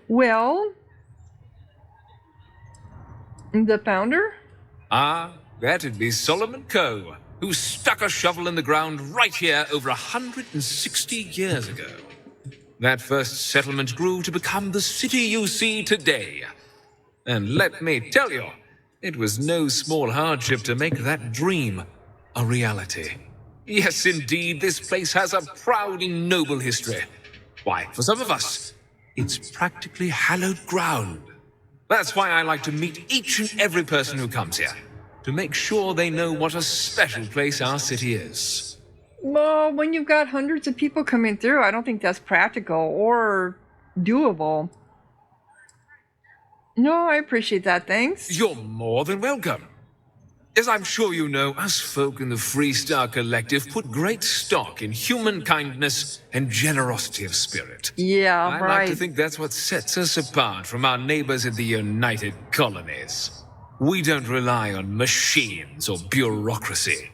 [SPEAKER 1] Well, the founder?
[SPEAKER 2] Ah, that'd be Solomon Coe, who stuck a shovel in the ground right here over 160 years ago. That first settlement grew to become the city you see today. And let me tell you, it was no small hardship to make that dream a reality. Yes, indeed, this place has a proud and noble history. Why, for some of us, it's practically hallowed ground. That's why I like to meet each and every person who comes here, to make sure they know what a special place our city is.
[SPEAKER 1] Well, when you've got hundreds of people coming through, I don't think that's practical or doable. No, I appreciate that, thanks.
[SPEAKER 2] You're more than welcome. As I'm sure you know, us folk in the Freestar Collective put great stock in human kindness and generosity of spirit.
[SPEAKER 1] Yeah,
[SPEAKER 2] I like to think that's what sets us apart from our neighbors in the United Colonies. We don't rely on machines or bureaucracy.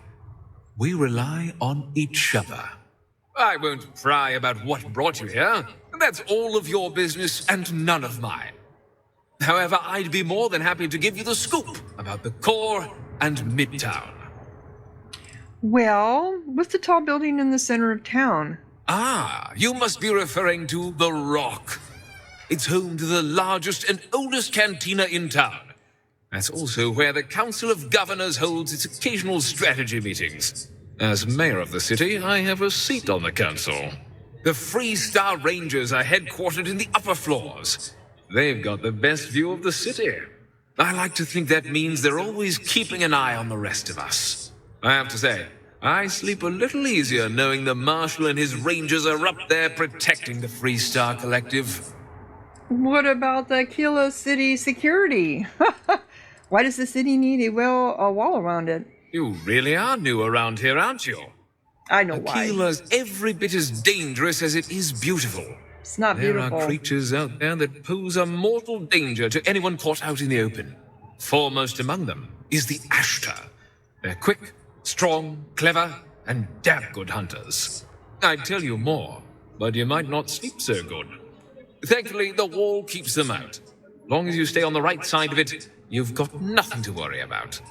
[SPEAKER 2] We rely on each other. I won't pry about what brought you here. That's all of your business and none of mine. However, I'd be more than happy to give you the scoop about the core and Midtown.
[SPEAKER 1] Well, what's the tall building in the center of town?
[SPEAKER 2] Ah, you must be referring to The Rock. It's home to the largest and oldest cantina in town. That's also where the Council of Governors holds its occasional strategy meetings. As mayor of the city, I have a seat on the council. The Freestar Rangers are headquartered in the upper floors. They've got the best view of the city. I like to think that means they're always keeping an eye on the rest of us. I have to say, I sleep a little easier knowing the Marshal and his Rangers are up there protecting the Freestar Collective.
[SPEAKER 1] What about the Aquila City security? Why does the city need a wall around it?
[SPEAKER 2] You really are new around here, aren't you?
[SPEAKER 1] I know why.
[SPEAKER 2] Aquila's every bit as dangerous as it is beautiful.
[SPEAKER 1] It's not beautiful.
[SPEAKER 2] There are creatures out there that pose a mortal danger to anyone caught out in the open. Foremost among them is the Ashtar. They're quick, strong, clever, and damn good hunters. I'd tell you more, but you might not sleep so good. Thankfully, the wall keeps them out. Long as you stay on the right side of it, you've got nothing to worry about.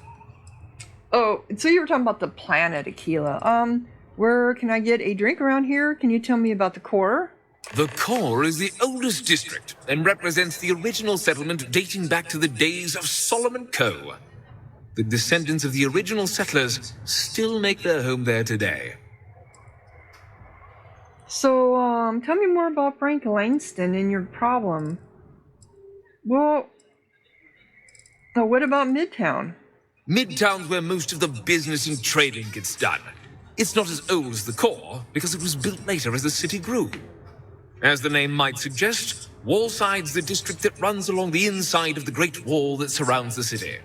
[SPEAKER 1] Oh, so you were talking about the planet Aquila. Where can I get a drink around here? Can you tell me about the core?
[SPEAKER 2] The core is the oldest district and represents the original settlement dating back to the days of Solomon Coe. The descendants of the original settlers still make their home there today.
[SPEAKER 1] So, tell me more about Frank Langston and your problem. Well, what about Midtown?
[SPEAKER 2] Midtown's where most of the business and trading gets done. It's not as old as the core because it was built later as the city grew. As the name might suggest, Wallside's the district that runs along the inside of the Great Wall that surrounds the city.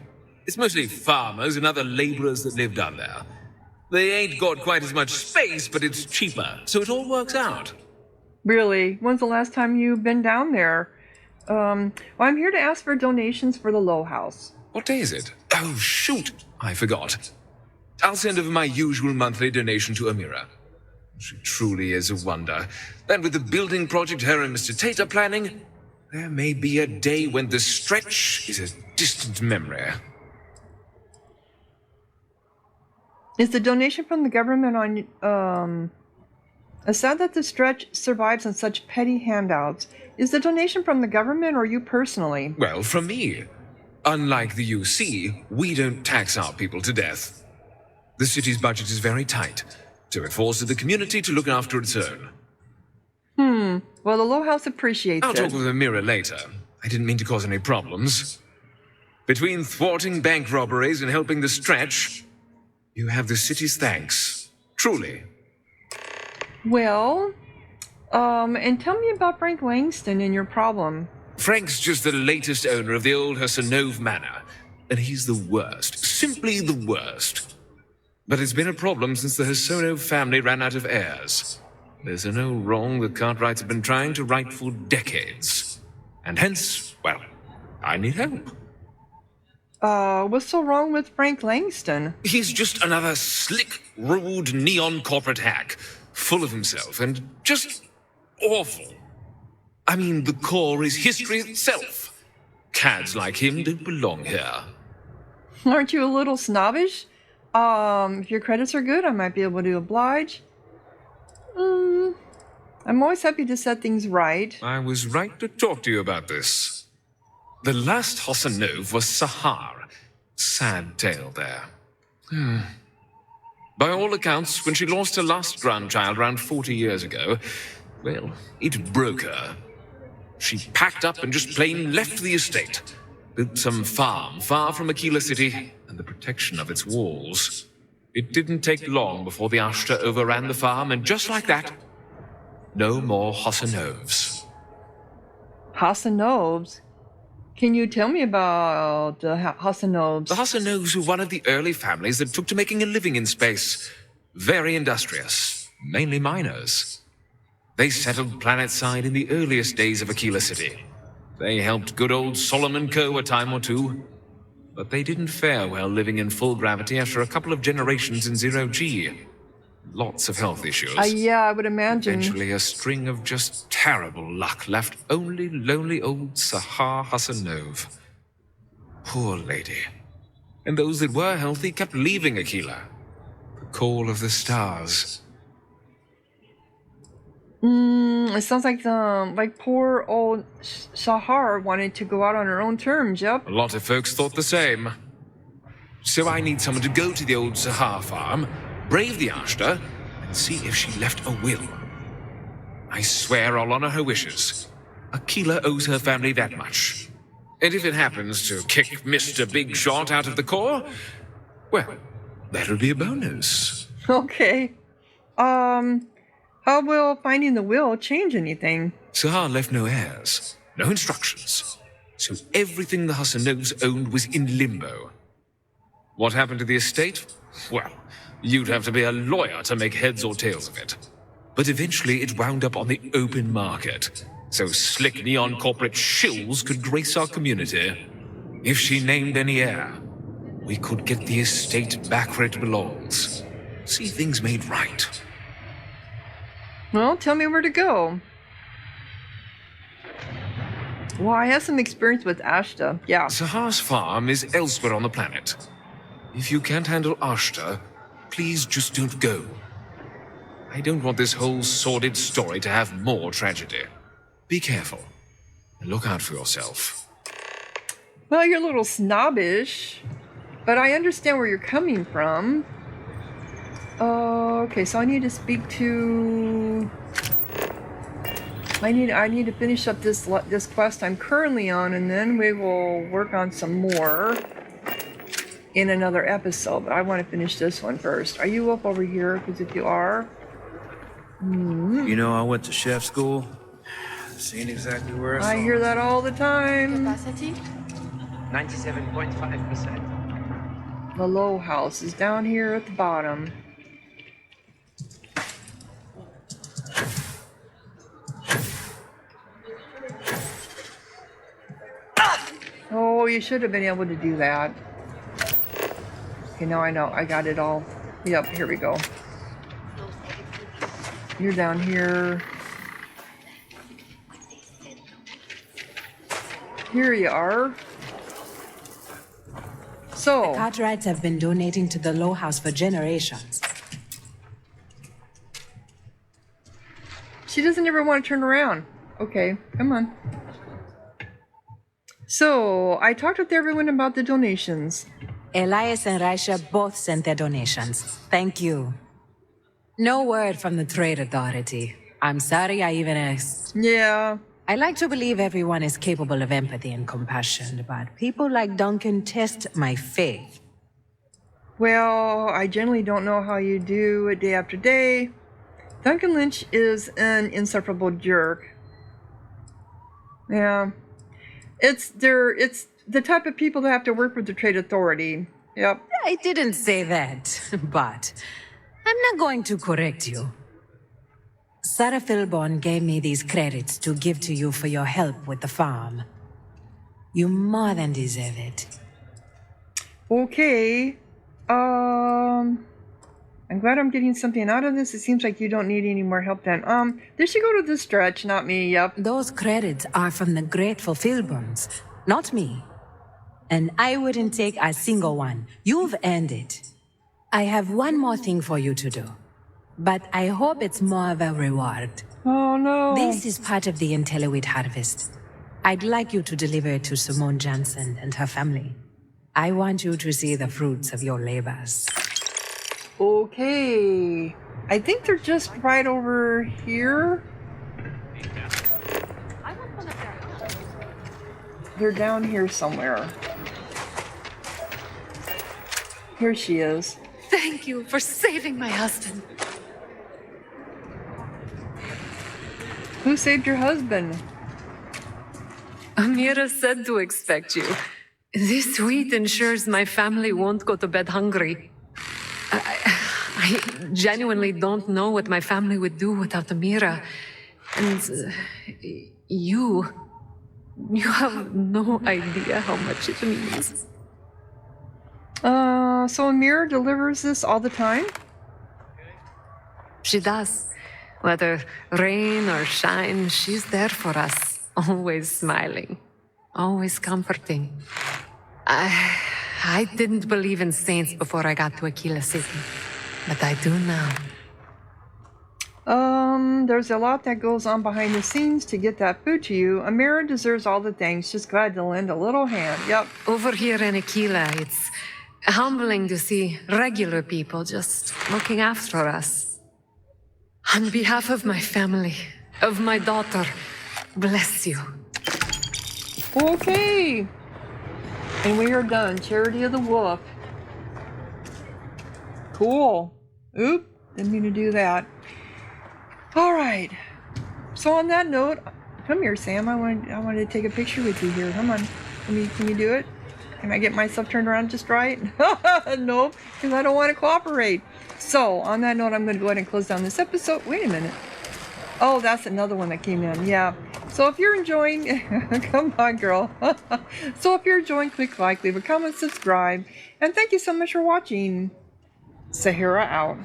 [SPEAKER 2] It's mostly farmers and other laborers that live down there. They ain't got quite as much space, but it's cheaper, so it all works out.
[SPEAKER 1] Really? When's the last time you've been down there? Well, I'm here to ask for donations for the Low House.
[SPEAKER 2] What day is it? Oh, shoot! I forgot. I'll send over my usual monthly donation to Amira. She truly is a wonder. And with the building project her and Mr. Tate are planning, there may be a day when the stretch is a distant memory.
[SPEAKER 1] Is the donation from the government on, it's sad that the stretch survives on such petty handouts. Is the donation from the government or you personally?
[SPEAKER 2] Well, from me. Unlike the UC, we don't tax our people to death. The city's budget is very tight, so it forces the community to look after its own.
[SPEAKER 1] Well, the Low House appreciates
[SPEAKER 2] I'll
[SPEAKER 1] it.
[SPEAKER 2] talk with Amira later. I didn't mean to cause any problems. Between thwarting bank robberies and helping the stretch, you have the city's thanks. Truly.
[SPEAKER 1] Well, and tell me about Frank Langston and your problem.
[SPEAKER 2] Frank's just the latest owner of the old Hersenove Manor, and he's the worst. Simply the worst. But it's been a problem since the Hersenove family ran out of heirs. There's an old wrong that Cartwrights have been trying to right for decades. And hence, well, I need help.
[SPEAKER 1] What's so wrong with Frank Langston?
[SPEAKER 2] He's just another slick, rude, neon corporate hack, full of himself and just awful. I mean, the core is history itself. Cads like him don't belong here.
[SPEAKER 1] Aren't you a little snobbish? If your credits are good, I might be able to oblige. I'm always happy to set things right.
[SPEAKER 2] I was right to talk to you about this. The last Hersenove was Sahar. Sad tale there. By all accounts, when she lost her last grandchild around 40 years ago, well, it broke her. She packed up and just plain left the estate. Built some farm far from Aquila City and the protection of its walls. It didn't take long before the Ashta overran the farm, and just like that, no more Hersenoves.
[SPEAKER 1] Hersenoves? Can you tell me about the Hersenoves?
[SPEAKER 2] The Hersenoves were one of the early families that took to making a living in space. Very industrious, mainly miners. They settled planetside in the earliest days of Aquila City. They helped good old Solomon Coe a time or two, but they didn't fare well living in full gravity after a couple of generations in zero-G. Lots of health issues.
[SPEAKER 1] Yeah, I would imagine.
[SPEAKER 2] Eventually, a string of just terrible luck left only lonely old Sahar Hersenove. Poor lady. And those that were healthy kept leaving Aquila. The call of the stars.
[SPEAKER 1] It sounds like poor old Sahar wanted to go out on her own terms, yep.
[SPEAKER 2] A lot of folks thought the same. So I need someone to go to the old Sahar farm, brave the Ashta, and see if she left a will. I swear I'll honor her wishes. Aquila owes her family that much. And if it happens to kick Mr. Big Shot out of the core, well, that'll be a bonus.
[SPEAKER 1] Okay. How will finding the will change anything?
[SPEAKER 2] Sahar left no heirs, no instructions. So everything the Hersenoves owned was in limbo. What happened to the estate? Well, you'd have to be a lawyer to make heads or tails of it. But eventually it wound up on the open market, so slick neon corporate shills could grace our community. If she named any heir, we could get the estate back where it belongs. See things made right.
[SPEAKER 1] Well, tell me where to go. Well, I have some experience with Ashta, yeah.
[SPEAKER 2] Sahar's farm is elsewhere on the planet. If you can't handle Ashta, please just don't go. I don't want this whole sordid story to have more tragedy. Be careful, and look out for yourself.
[SPEAKER 1] Well, you're a little snobbish, but I understand where you're coming from. Okay, so I need to speak to... I need to finish up this quest I'm currently on, and then we will work on some more in another episode. But I want to finish this one first. Are you up over here? Because if you are...
[SPEAKER 10] You know, I went to chef school. Seen exactly where
[SPEAKER 1] I hear that all the time.
[SPEAKER 12] Capacity? 97.5%.
[SPEAKER 1] The low house is down here at the bottom. Oh, you should have been able to do that. Okay, now I know. I got it all. Yep, here we go. You're down here. Here you are. So,
[SPEAKER 22] the Cartwrights have been donating to the Low House for generations.
[SPEAKER 1] She doesn't ever want to turn around. Okay, come on. So, I talked with everyone about the donations.
[SPEAKER 22] Elias and Raisha both sent their donations. Thank you. No word from the Trade Authority. I'm sorry I even asked.
[SPEAKER 1] Yeah.
[SPEAKER 22] I like to believe everyone is capable of empathy and compassion, but people like Duncan test my faith.
[SPEAKER 1] Well, I generally don't know how you do it day after day. Duncan Lynch is an insufferable jerk. Yeah. It's the type of people that have to work with the Trade Authority. Yep.
[SPEAKER 22] I didn't say that, but I'm not going to correct you. Sarah Philborn gave me these credits to give to you for your help with the farm. You more than deserve it.
[SPEAKER 1] Okay. I'm glad I'm getting something out of this. It seems like you don't need any more help then. They should go to the stretch, not me. Yep.
[SPEAKER 22] Those credits are from the grateful Philborns, not me. And I wouldn't take a single one. You've earned it. I have one more thing for you to do. But I hope it's more of a reward.
[SPEAKER 1] Oh, no.
[SPEAKER 22] This is part of the IntelliWheat harvest. I'd like you to deliver it to Simone Johnson and her family. I want you to see the fruits of your labors.
[SPEAKER 1] Okay. I think they're just right over here. They're down here somewhere. Here she is.
[SPEAKER 7] Thank you for saving my husband.
[SPEAKER 1] Who saved your husband?
[SPEAKER 7] Amira said to expect you. This wheat ensures my family won't go to bed hungry. I genuinely don't know what my family would do without Amira. And you have no idea how much it means.
[SPEAKER 1] So Amira delivers this all the time?
[SPEAKER 7] She does. Whether rain or shine, she's there for us. Always smiling. Always comforting. I didn't believe in saints before I got to Aquila City. But I do now.
[SPEAKER 1] There's a lot that goes on behind the scenes to get that food to you. Amira deserves all the thanks. Just glad to lend a little hand. Yep.
[SPEAKER 7] Over here in Aquila, it's humbling to see regular people just looking after us. On behalf of my family, of my daughter, bless you.
[SPEAKER 1] Okay. And we are done. Charity of the Wolf. Cool. Oop. Didn't mean to do that. All right. So on that note, come here, Sam. I wanted to take a picture with you here. Come on. Can you do it? Can I get myself turned around just right? Nope, because I don't want to cooperate. So on that note, I'm going to go ahead and close down this episode. Wait a minute. Oh, that's another one that came in. Yeah. So if you're enjoying, come on, girl. So if you're enjoying, click like, leave a comment, subscribe, and thank you so much for watching. Sahara out.